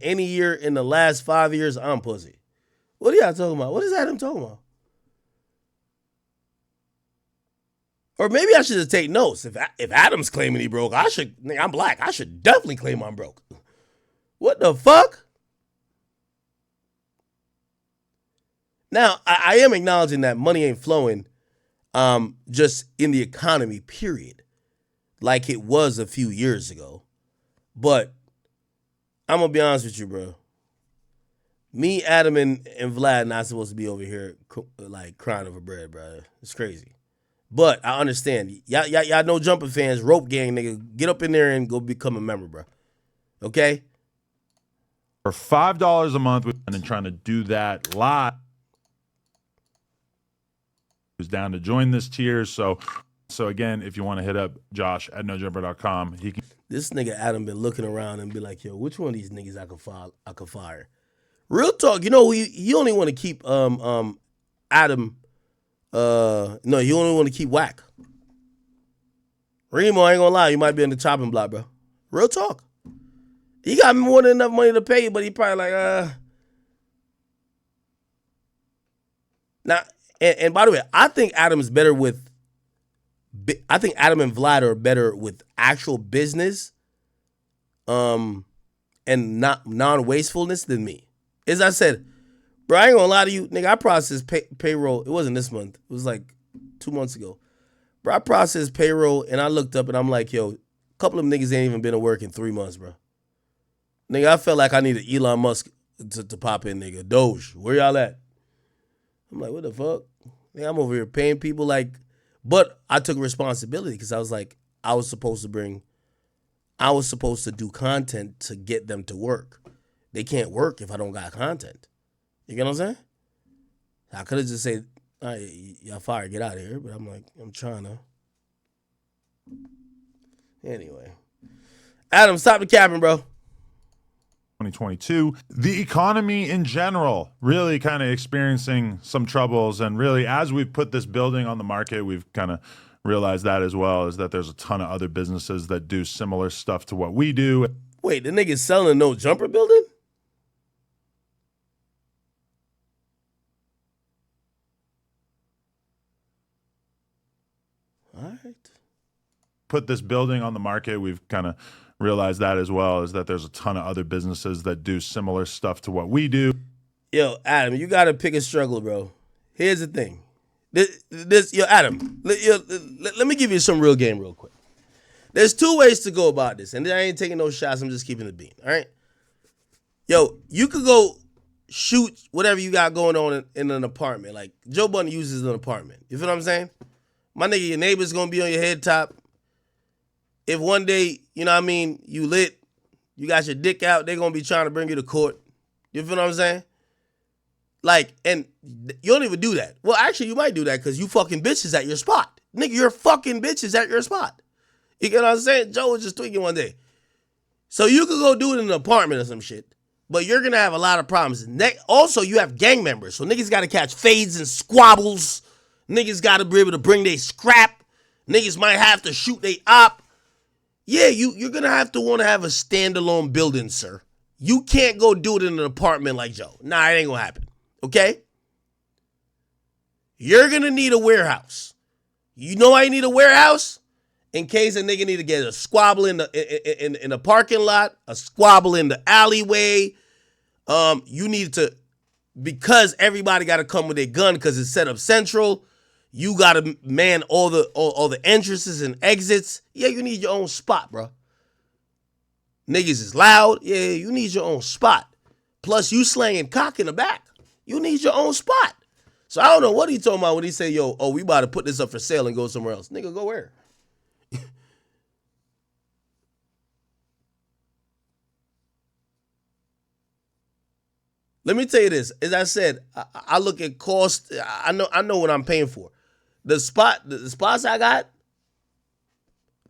any year in the last 5 years, I'm pussy. What are y'all talking about? What is Adam talking about? Or maybe I should just take notes. If Adam's claiming he broke, I'm black. I should definitely claim I'm broke. What the fuck? Now, I am acknowledging that money ain't flowing just in the economy, period, like it was a few years ago. But I'm going to be honest with you, bro. Me, Adam, and Vlad not supposed to be over here like crying over bread, bro. It's crazy. But I understand. Y'all No Jumper fans, rope gang, nigga, get up in there and go become a member, bro. Okay? For $5 a month, we've been trying to do that live. Who's down to join this tier. So again, if you want to hit up Josh at nojumper.com, he can. This nigga Adam been looking around and be like, yo, which one of these niggas I could fire? Real talk, you know, he only want to keep Adam. No, you only want to keep Whack. Remo, I ain't gonna lie, you might be in the chopping block, bro. Real talk. He got more than enough money to pay you, but he probably like, Now, and by the way, I think Adam and Vlad are better with actual business, and not non-wastefulness than me. As I said, bro, I ain't gonna lie to you, nigga. I processed payroll. It wasn't this month. It was like 2 months ago. Bro, I processed payroll and I looked up and I'm like, yo, a couple of niggas ain't even been to work in 3 months, bro. Nigga, I felt like I needed Elon Musk to pop in, nigga. Doge, where y'all at? I'm like, what the fuck? Nigga, I'm over here paying people like, but I took responsibility because I was like, I was supposed to bring I was supposed to do content to get them to work. They can't work if I don't got content. You get what I'm saying? I could have just said, all right, y'all fired, get out of here. But I'm like, I'm trying to. Anyway. Adam, stop the capping, bro. 2022, the economy in general really kind of experiencing some troubles. And really, as we've put this building on the market, we've kind of realized that as well, is that there's a ton of other businesses that do similar stuff to what we do. Wait, the nigga's selling a no jumper building? All right. Put this building on the market, we've kind of realized that as well, is that there's a ton of other businesses that do similar stuff to what we do. Yo, Adam, you got to pick a struggle, bro. Here's the thing. Yo, Adam, let me give you some real game real quick. There's two ways to go about this, and I ain't taking no shots. I'm just keeping the beat, all right? Yo, you could go shoot whatever you got going on in an apartment. Like, Joe Budden uses an apartment. You feel what I'm saying? My nigga, your neighbor's going to be on your head top. If one day, you know what I mean, you lit, you got your dick out, they're going to be trying to bring you to court. You feel what I'm saying? Like, and you don't even do that. Well, actually, you might do that because you fucking bitches at your spot. Nigga, you're fucking bitches at your spot. You get what I'm saying? Joe was just tweaking one day. So you could go do it in an apartment or some shit, but you're going to have a lot of problems. Also, you have gang members, so niggas got to catch fades and squabbles. Niggas got to be able to bring their scrap. Niggas might have to shoot they op. Yeah, you're going to have a standalone building, sir. You can't go do it in an apartment like Joe. Nah, it ain't going to happen. Okay? You're going to need a warehouse. You know why you need a warehouse? In case a nigga need to get a squabble in the parking lot, a squabble in the alleyway. You need to, because everybody got to come with a gun because it's set up central. You got to man all the entrances and exits. Yeah, you need your own spot, bro. Niggas is loud. Yeah, you need your own spot. Plus, you slanging cock in the back. You need your own spot. So I don't know what he talking about when he say, yo, we about to put this up for sale and go somewhere else. Nigga, go where? Let me tell you this. As I said, I look at cost. I know what I'm paying for. The spots I got,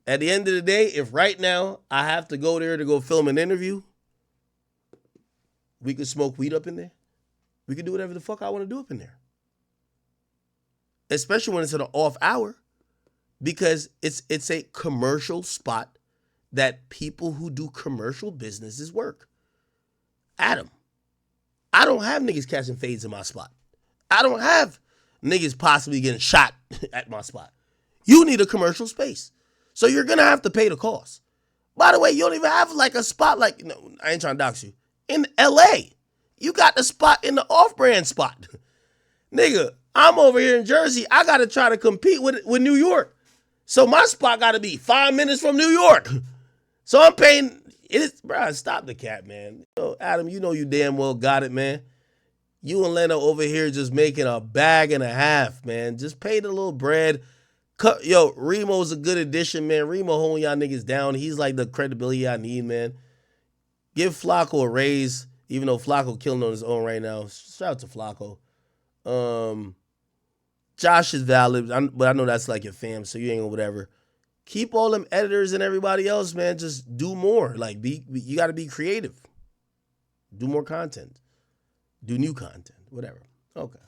at the end of the day, if right now I have to go there to go film an interview, we could smoke weed up in there. We could do whatever the fuck I want to do up in there. Especially when it's an off hour, because it's a commercial spot that people who do commercial businesses work. Adam, I don't have niggas catching fades in my spot. I don't have niggas possibly getting shot at my spot. You need a commercial space. So you're going to have to pay the cost. By the way, you don't even have like a spot like, no, I ain't trying to dox you. In LA, you got the spot in the off-brand spot. Nigga, I'm over here in Jersey. I got to try to compete with New York. So my spot got to be 5 minutes from New York. So I'm paying, bro, stop the cap, man. Yo, Adam, you know you damn well got it, man. You and Leno over here just making a bag and a half, man. Just pay the little bread. Yo, Remo's a good addition, man. Remo holding y'all niggas down. He's like the credibility I need, man. Give Flacco a raise, even though Flacco killing on his own right now. Shout out to Flacco. Josh is valid, but I know that's like your fam, so you ain't gonna whatever. Keep all them editors and everybody else, man. Just do more. Like, you got to be creative. Do more content. Do new content. Whatever. Okay.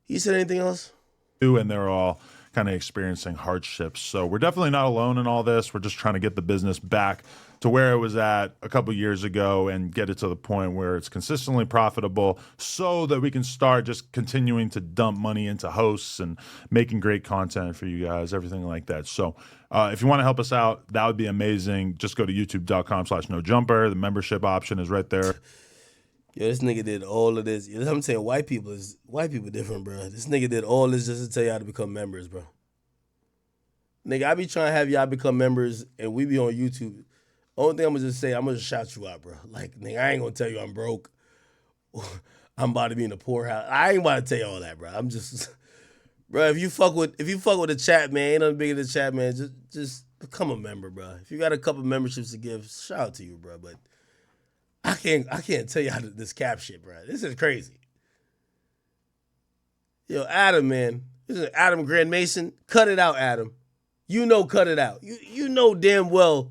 You said anything else? And they're all kind of experiencing hardships. So we're definitely not alone in all this. We're just trying to get the business back to where it was at a couple years ago and get it to the point where it's consistently profitable so that we can start just continuing to dump money into hosts and making great content for you guys, everything like that. So if you want to help us out, that would be amazing. Just go to youtube.com/nojumper. The membership option is right there. Yo, this nigga did all of this. You know what I'm saying? White people different, bro. This nigga did all this just to tell y'all to become members, bro. Nigga, I be trying to have y'all become members and we be on YouTube. Only thing I'm gonna just say, I'm gonna just shout you out, bro. Like, nigga, I ain't gonna tell you I'm broke. I'm about to be in the poorhouse. I ain't about to tell you all that, bro. I'm just, bro. If you fuck with the chat, man, ain't nothing bigger than the chat, man. Just become a member, bro. If you got a couple memberships to give, shout out to you, bro. But I can't tell you how this cap shit, bro. This is crazy. Yo, Adam, man. This is Adam Grand Mason. Cut it out, Adam. You know, cut it out. You know damn well.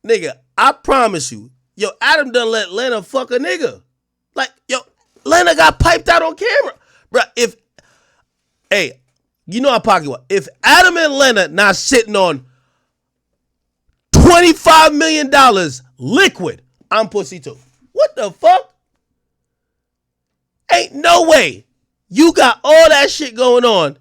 Nigga, I promise you. Yo, Adam done let Lena fuck a nigga. Like, yo, Lena got piped out on camera. Bro, hey, you know how pocket what? If Adam and Lena not sitting on $25 million liquid, I'm pussy too. What the fuck? Ain't no way. You got all that shit going on.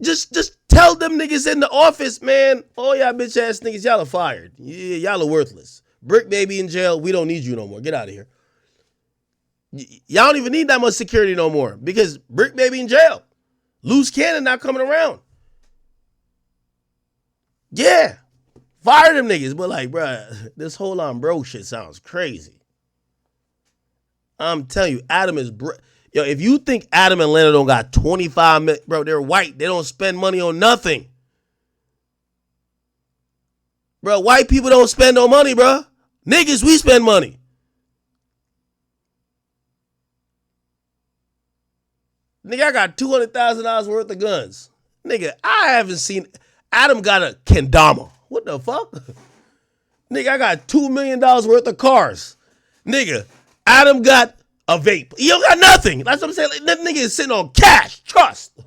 Just tell them niggas in the office, man, all y'all bitch ass niggas, y'all are fired. Yeah, y'all are worthless. Brick Baby in jail, we don't need you no more. Get out of here. Y'all don't even need that much security no more because Brick Baby in jail. Loose cannon not coming around. Yeah. Fire them niggas. But like, bruh, this whole on bro shit sounds crazy. I'm telling you, Adam is... Yo, if you think Adam and Lena don't got 25 million... Bro, they're white. They don't spend money on nothing. Bro, white people don't spend no money, bro. Niggas, we spend money. Nigga, I got $200,000 worth of guns. Nigga, I haven't seen... Adam got a kendama. What the fuck? Nigga, I got $2 million worth of cars. Nigga, Adam got a vape. He don't got nothing. That's what I'm saying. Like, that nigga is sitting on cash. Trust.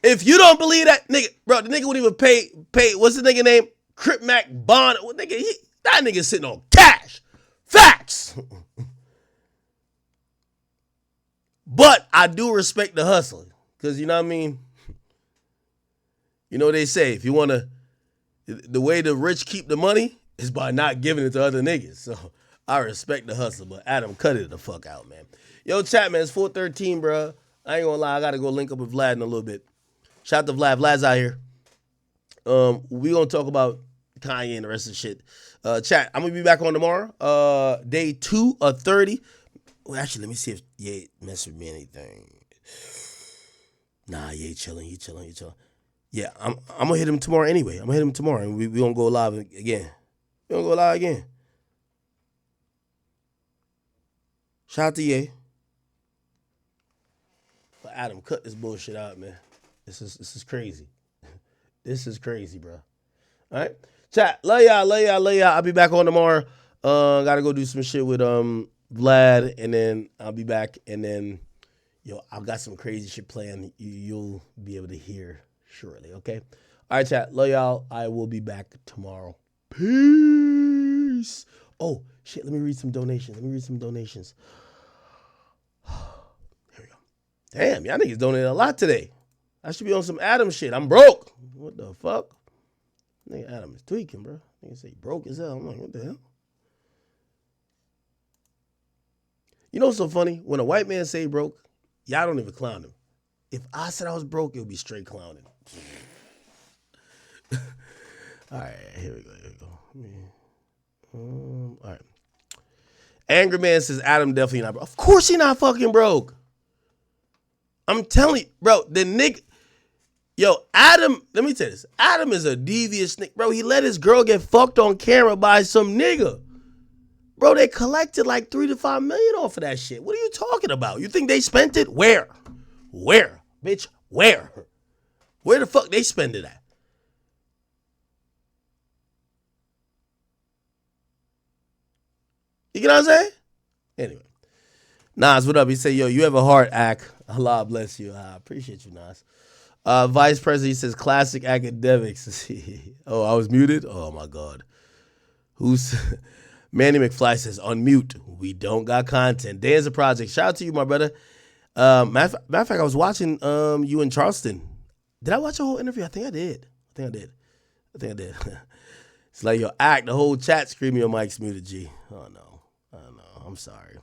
If you don't believe that, nigga, bro, the nigga wouldn't even pay, what's the nigga name? Crip Mac Bond. Nigga, that nigga is sitting on cash. Facts. But I do respect the hustle. Because, you know what I mean? You know what they say, if you want to, the way the rich keep the money is by not giving it to other niggas. So I respect the hustle, but Adam, cut it the fuck out, man. Yo, chat, man, it's 4:13, bro. I ain't gonna lie, I gotta go link up with Vlad in a little bit. Shout out to Vlad. Vlad's out here. We gonna talk about Kanye and the rest of the shit. Chat, I'm gonna be back on tomorrow. Day 2 of 30. Well, actually, let me see if Ye mess with me anything. Nah, Ye chilling. He chilling. Yeah, I'm gonna hit him tomorrow anyway. I'm gonna hit him tomorrow, and we gonna go live again. We gonna go live again. Shout out to Ye. But Adam, cut this bullshit out, man. This is crazy. This is crazy, bro. All right, chat. Love y'all. I'll be back on tomorrow. Gotta go do some shit with Vlad, and then I'll be back, and then yo, I've got some crazy shit planned. You'll be able to hear shortly, okay? All right, chat. Love y'all. I will be back tomorrow. Peace. Oh, shit. Let me read some donations. Here we go. Damn, y'all niggas donated a lot today. I should be on some Adam shit. I'm broke. What the fuck? Nigga, Adam is tweaking, bro. Nigga say broke as hell. I'm like, what the hell? You know what's so funny? When a white man say broke, y'all don't even clown him. If I said I was broke, it would be straight clowning. All right, here we go. All right. Angry Man says Adam definitely not broke. Of course he not fucking broke. I'm telling you, bro, the nigga. Yo, Adam, let me tell you this. Adam is a devious nigga. Bro, he let his girl get fucked on camera by some nigga. Bro, they collected like $3 to $5 million off of that shit. What are you talking about? You think they spent it? Where? Bitch, where? Where the fuck they spend it at? You get what I'm saying? Anyway. Nas, what up? He said, yo, you have a heart, Ak. Allah bless you. I appreciate you, Nas. Vice President, he says, classic academics. Oh, I was muted? Oh, my God. Manny McFly says, unmute. We don't got content. Dan's a project. Shout out to you, my brother. Matter of fact, I was watching you in Charleston. Did I watch the whole interview? I think I did. It's like, yo, Act, the whole chat screaming your mic's muted, G. Oh, no. I'm sorry.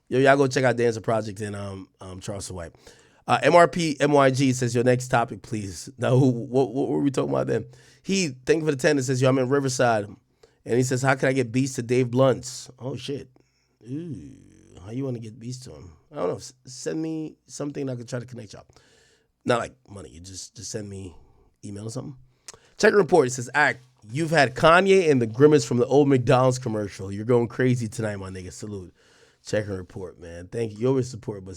Yo, y'all go check out Dan's a project in Charleston White. MRP MYG says, your next topic, please. Now, what were we talking about then? Thank you for the 10. It says, yo, I'm in Riverside. And he says, how can I get beats to Dave Blunt's? Oh, shit. Ooh, how you want to get beats to him? I don't know. Send me something I could try to connect y'all. Not like money. You just send me email or something. Check report. It says, Act, you've had Kanye and the grimace from the old McDonald's commercial. You're going crazy tonight, my nigga. Salute. Check and report, man. Thank you. You always support, but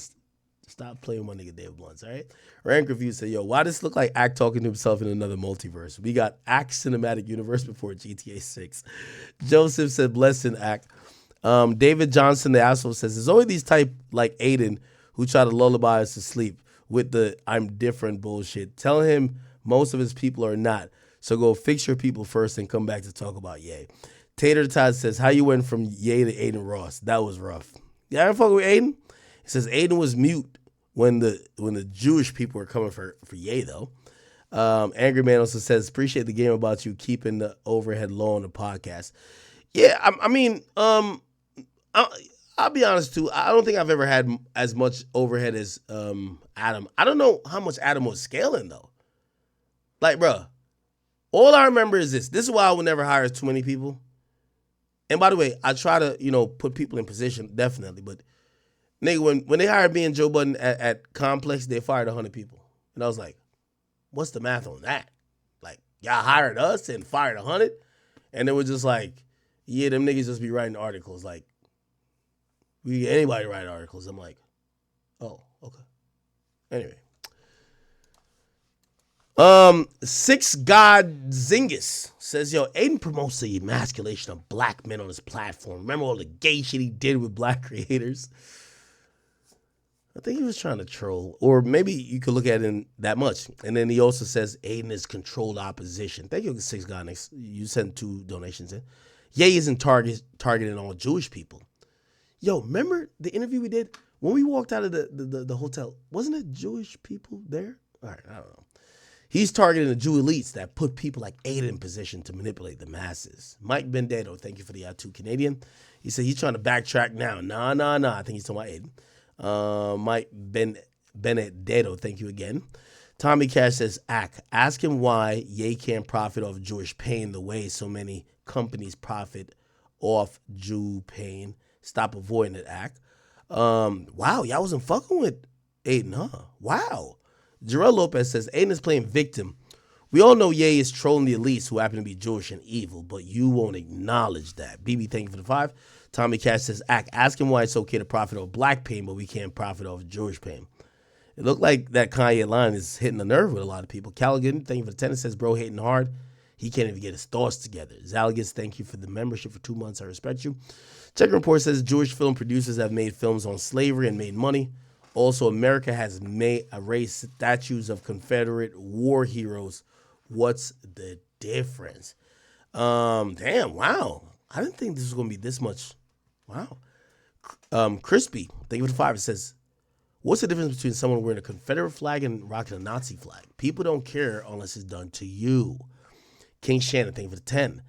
stop playing my nigga Dave Blunts, all right? Rank Review said, yo, why does this look like Act talking to himself in another multiverse? We got Act Cinematic Universe before GTA 6. Joseph said, blessing Act. David Johnson, the asshole, says, there's always these type like Aiden who try to lullaby us to sleep with the I'm different bullshit. Tell him most of his people are not. So go fix your people first and come back to talk about Ye. Tater Todd says, how you went from Ye to Aiden Ross? That was rough. Yeah, I fuck with Aiden. He says Aiden was mute when the Jewish people were coming for Ye, though. Angry Man also says, appreciate the game about you keeping the overhead low on the podcast. Yeah, I mean, I'll be honest, too. I don't think I've ever had as much overhead as Adam. I don't know how much Adam was scaling, though. Like, bruh, all I remember is this. This is why I would never hire too many people. And by the way, I try to, put people in position, definitely. But, nigga, when they hired me and Joe Budden at Complex, they fired 100 people. And I was like, what's the math on that? Like, y'all hired us and fired 100? And they were just like, yeah, them niggas just be writing articles. Like, we get anybody write articles. I'm like, oh, okay. Anyway. Six God Zingus says, yo, Aiden promotes the emasculation of black men on his platform. Remember all the gay shit he did with black creators? I think he was trying to troll. Or maybe you could look at it in that much. And then he also says Aiden is controlled opposition. Thank you, Six God. You sent 2 donations in. Ye isn't targeting all Jewish people. Yo, remember the interview we did? When we walked out of the hotel, wasn't it Jewish people there? All right, I don't know. He's targeting the Jew elites that put people like Aiden in position to manipulate the masses. Mike Benedetto, thank you for the 2 Canadian. He said he's trying to backtrack now. Nah. I think he's talking about Aiden. Mike Benedetto, thank you again. Tommy Cash says, ask him why Ye can't profit off Jewish pain the way so many companies profit off Jew pain. Stop avoiding it, Wow, y'all wasn't fucking with Aiden, huh? Wow. Jarrell Lopez says, Aiden is playing victim. We all know Ye is trolling the elites who happen to be Jewish and evil, but you won't acknowledge that. BB, thank you for the 5. Tommy Cash says, ask him why it's okay to profit off black pain, but we can't profit off Jewish pain. It looked like that Kanye line is hitting the nerve with a lot of people. Callaghan, thank you for the 10. Says, bro, hating hard. He can't even get his thoughts together. Zalagas, thank you for the membership for 2 months. I respect you. Check report says Jewish film producers have made films on slavery and made money. Also, America has erased statues of Confederate war heroes. What's the difference? Damn, wow. I didn't think this was going to be this much. Wow. Crispy, thank you for the 5. It says, what's the difference between someone wearing a Confederate flag and rocking a Nazi flag? People don't care unless it's done to you. King Shannon, thank you for the 10.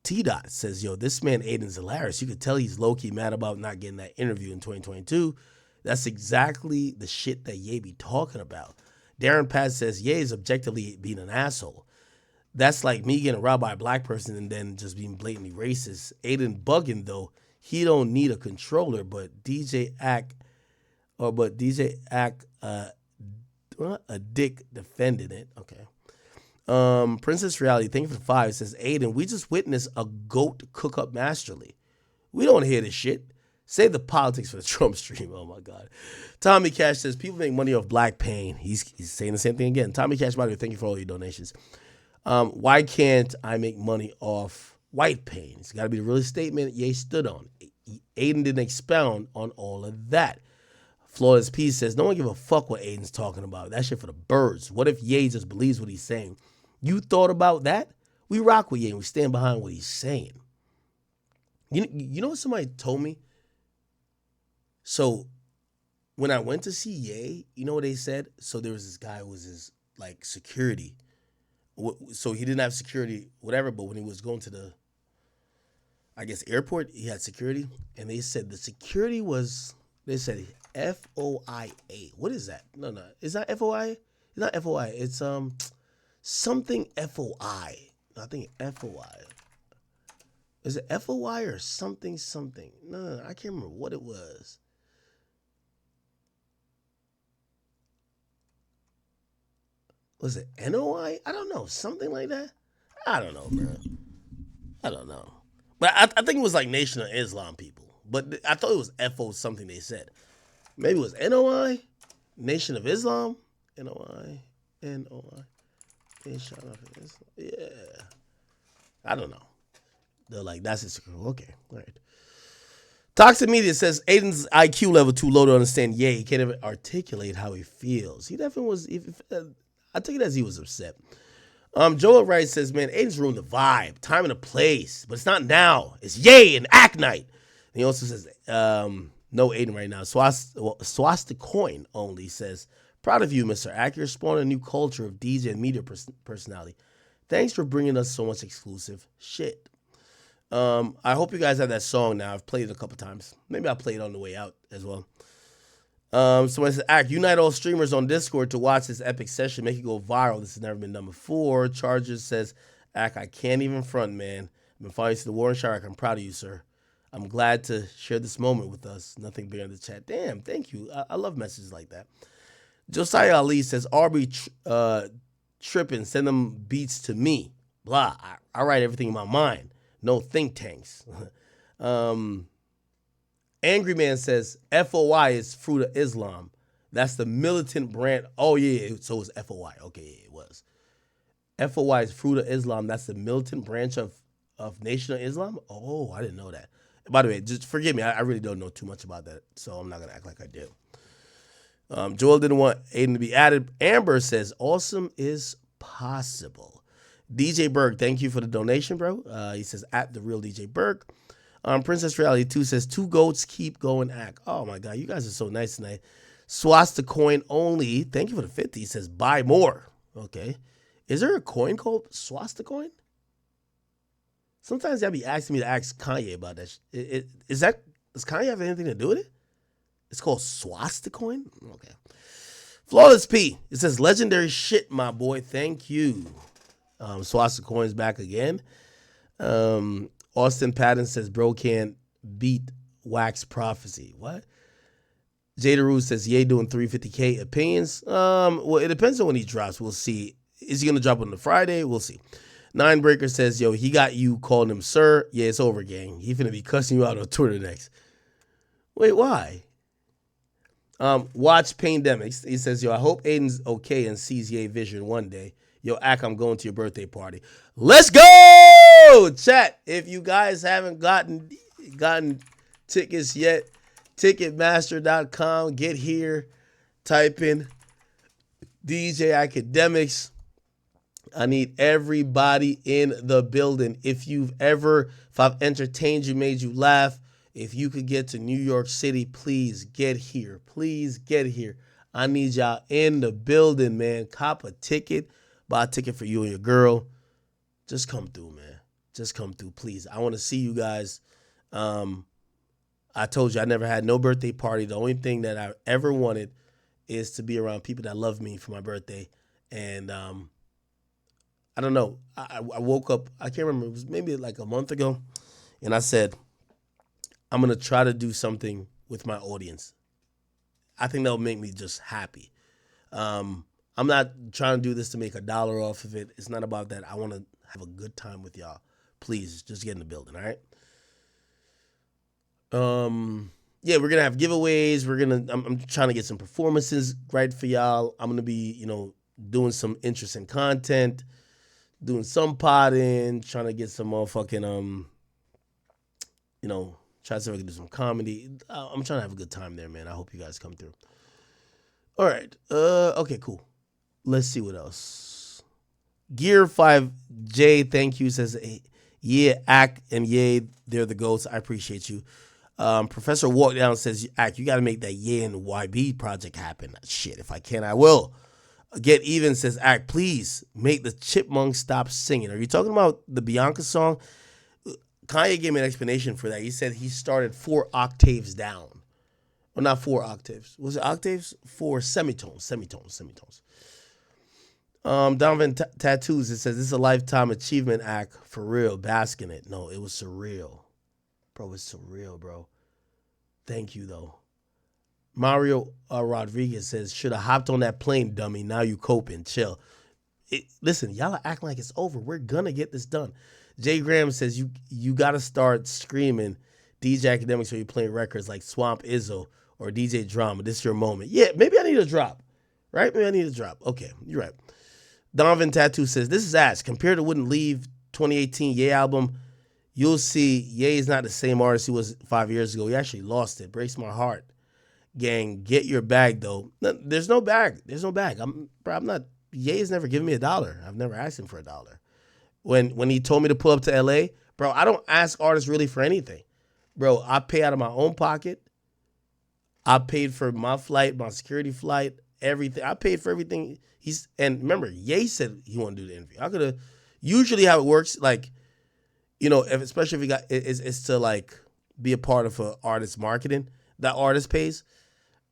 T-Dot says, yo, this man Aiden's hilarious. You could tell he's low-key mad about not getting that interview in 2022. That's exactly the shit that Ye be talking about. Darren Paz says, Ye is objectively being an asshole. That's like me getting robbed by a black person and then just being blatantly racist. Aiden bugging, though. He don't need a controller, but DJ Ack, a dick defended it. Okay. Princess Reality, thank you for the 5. It says, Aiden, we just witnessed a goat cook up masterly. We don't hear this shit. Save the politics for the Trump stream. Oh, my God. Tommy Cash says, people make money off black pain. He's saying the same thing again. Tommy Cash, by the way, thank you for all your donations. Why can't I make money off white pain? It's got to be the real statement Ye stood on. Aiden didn't expound on all of that. Flawless Peace says, no one give a fuck what Aiden's talking about. That shit for the birds. What if Ye just believes what he's saying? You thought about that? We rock with Ye and we stand behind what he's saying. You know what somebody told me? So when I went to see Ye, you know what they said? So there was this guy who was his like security. So he didn't have security, whatever, but when he was going to the, I guess, airport, he had security. And they said the security was, they said FOIA. What is that? No. Is that FOI? It's not FOI. It's something FOI. I think FOI. Is it FOI or something? No, I can't remember what it was. Was it NOI? I don't know. Something like that. I don't know, bro. I don't know. But I think it was like Nation of Islam people. But I thought it was FO something they said. Maybe it was NOI? Nation of Islam? NOI? NOI? Nation of Islam? Yeah. I don't know. They're like, that's his crew. Okay. All right. Toxic Media says Aiden's IQ level too low to understand. Yeah, he can't even articulate how he feels. He definitely was. I take it as he was upset. Joel Wright says, man, Aiden's ruined the vibe, time and a place, but it's not now. It's yay and act night. And he also says, no Aiden right now. Swastika Coin only says, proud of you, Mr. Ack. You're spawning a new culture of DJ and media personality. Thanks for bringing us so much exclusive shit. I hope you guys have that song now. I've played it a couple times. Maybe I'll play it on the way out as well. Someone says, Ack, unite all streamers on Discord to watch this epic session. Make it go viral. This has never been done before. Chargers says, Ack, I can't even front, man. I've been following you to the war in Chirac. I'm proud of you, sir. I'm glad to share this moment with us. Nothing bigger in the chat. Damn, thank you. I love messages like that. Josiah Ali says, Arby tripping. Send them beats to me. Blah. I write everything in my mind. No think tanks. Angry Man says, FOI is Fruit of Islam. That's the militant brand. Oh, yeah, so it was FOI. Okay, yeah, it was. FOI is Fruit of Islam. That's the militant branch of Nation of Islam? Oh, I didn't know that. By the way, just forgive me. I really don't know too much about that, so I'm not going to act like I do. Joel didn't want Aiden to be added. Amber says, awesome is possible. DJ Berg, thank you for the donation, bro. He says, at the real DJ Berg. Princess Reality 2 says, two goats keep going Ack. Oh, my God. You guys are so nice tonight. Swastika Coin only. Thank you for the 50. He says, buy more. Okay. Is there a coin called Swastika Coin? Sometimes y'all be asking me to ask Kanye about that. Does Kanye have anything to do with it? It's called Swastika Coin? Okay. Flawless P. It says, legendary shit, my boy. Thank you. Swastika Coin's back again. Austin Patton says, bro can't beat Wax Prophecy. What? Jada Rue says, Ye doing 350K opinions. Well, it depends on when he drops. We'll see. Is he going to drop on the Friday? We'll see. Ninebreaker says, yo, he got you calling him sir. Yeah, it's over, gang. He finna be cussing you out on Twitter next. Wait, why? Watch Pandemics. He says, yo, I hope Aiden's okay and sees Ye vision one day. Yo, Ack, I'm going to your birthday party. Let's go! Chat, if you guys haven't gotten tickets yet, Ticketmaster.com. Get here. Type in DJ Akademiks. I need everybody in the building. If I've entertained you, made you laugh, if you could get to New York City, please get here. Please get here. I need y'all in the building, man. Cop a ticket. Buy a ticket for you and your girl. Just come through, man. Just come through, please. I want to see you guys. I told you I never had no birthday party. The only thing that I ever wanted is to be around people that love me for my birthday. And I don't know. I woke up, I can't remember, it was maybe like a month ago, and I said, I'm going to try to do something with my audience. I think that'll make me just happy. I'm not trying to do this to make $1 off of it. It's not about that. I want to have a good time with y'all. Please, just get in the building, all right? Yeah, we're gonna have giveaways. I'm trying to get some performances right for y'all. I'm gonna be, doing some interesting content, doing some potting, trying to get some motherfucking try to see if I can do some comedy. I'm trying to have a good time there, man. I hope you guys come through. All right. Okay, cool. Let's see what else. Gear 5J, thank you, says, yeah, Ack and Ye, they're the goats. I appreciate you. Professor Walkdown says, Ack, you got to make that Ye and YB project happen. Shit, if I can, I will. Get Even says, Ack, please make the Chipmunks stop singing. Are you talking about the Bianca song? Kanye gave me an explanation for that. He said he started 4 octaves down. Well, not 4 octaves. Was it octaves? 4 semitones. Donovan Tattoos, it says, this is a lifetime achievement act for real. Bask in it. No, it was surreal. Bro, it's surreal, bro. Thank you, though. Mario Rodriguez says, should have hopped on that plane, dummy. Now you coping. Chill. listen, y'all are acting like it's over. We're gonna get this done. Jay Graham says you got to start screaming DJ Akademiks when you're playing records like Swamp Izzo or DJ Drama. This is your moment. Yeah, maybe I need a drop. Right? Maybe I need a drop. Okay, you're right. Donovan Tattoo says, this is ass. Compared to Wouldn't Leave 2018 Ye album, you'll see Ye is not the same artist he was 5 years ago. He actually lost it. Breaks my heart. Gang, get your bag, though. No, there's no bag. There's no bag. I'm not. Ye's never given me $1. I've never asked him for $1. When he told me to pull up to LA, bro, I don't ask artists really for anything. Bro, I pay out of my own pocket. I paid for my flight, my security flight, everything. I paid for everything. And remember, Ye said he wanted to do the interview. I could have. Usually, how it works, like, you know, especially if he got, it's to like be a part of an artist's marketing. That artist pays.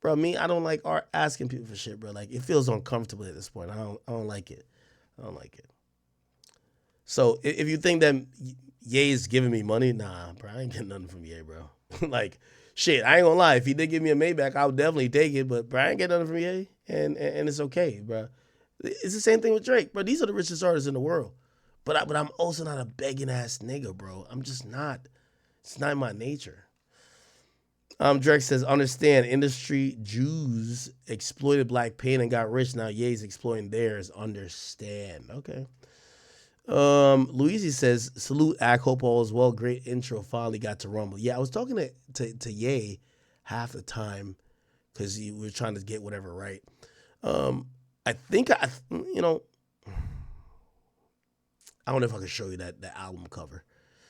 Bro, I don't like asking people for shit, bro. Like, it feels uncomfortable at this point. I don't like it. I don't like it. So if you think that Ye is giving me money, nah, bro, I ain't getting nothing from Ye, bro. Like, shit, I ain't gonna lie. If he did give me a Maybach, I would definitely take it. But bro, I ain't getting nothing from Ye, and it's okay, bro. It's the same thing with Drake, bro. These are the richest artists in the world. But I'm also not a begging ass nigga, bro. I'm just not. It's not in my nature. Drake says, understand, industry Jews exploited black pain and got rich. Now Ye's exploiting theirs. Understand. Okay. Luigi says, salute Ak, hope all is well. Great intro. Finally got to Rumble. Yeah, I was talking to Ye half the time because we were trying to get whatever right. I think I don't know if I can show you that album cover.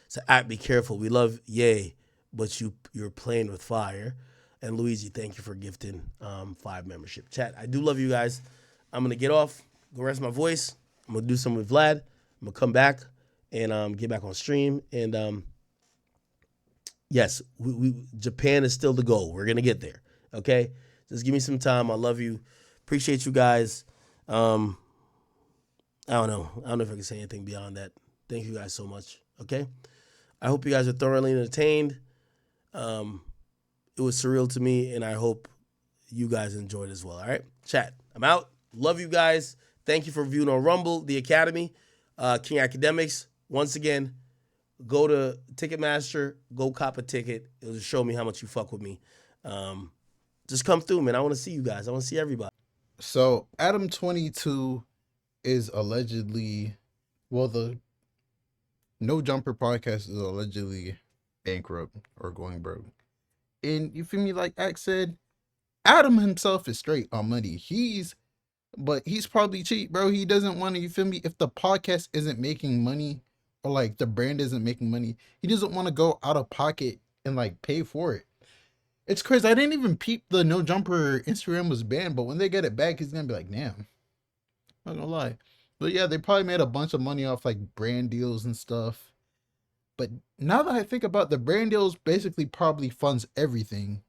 So Ak, be careful. We love Ye, but you're playing with fire. And Luigi, thank you for gifting 5 membership. Chat, I do love you guys. I'm gonna get off, go rest my voice. I'm gonna do something with Vlad. I'm gonna come back and get back on stream. And yes, Japan is still the goal. We're gonna get there. Okay, just give me some time. I love you. Appreciate you guys. I don't know if I can say anything beyond that. Thank you guys so much. Okay, I hope you guys are thoroughly entertained. It was surreal to me, and I hope you guys enjoyed as well. All right, chat. I'm out. Love you guys. Thank you for viewing on Rumble, the Academy, King Akademiks. Once again, go to Ticketmaster, go cop a ticket. It'll just show me how much you fuck with me. Just come through, man. I want to see you guys. I want to see everybody. So Adam22 is allegedly, well, the No Jumper podcast is allegedly bankrupt or going broke. And you feel me? Like Ak said, Adam himself is straight on money. But he's probably cheap, bro. He doesn't want to, you feel me? If the podcast isn't making money or like the brand isn't making money, he doesn't want to go out of pocket and like pay for it. It's crazy. I didn't even peep the No Jumper Instagram was banned, but when they get it back, he's gonna be like, damn. Not gonna lie. But yeah, they probably made a bunch of money off like brand deals and stuff. But now that I think about it, the brand deals basically probably funds everything.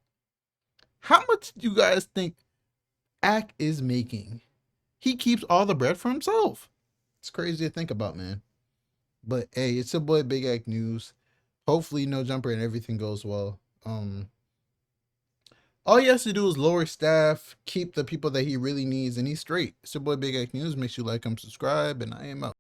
How much do you guys think Ak is making? He keeps all the bread for himself. It's crazy to think about, man. But hey, it's your boy Big Ak News. Hopefully No Jumper and everything goes well. All he has to do is lower staff, keep the people that he really needs, and he's straight. It's your boy Big Ak News. Make sure you like, subscribe, and I am out.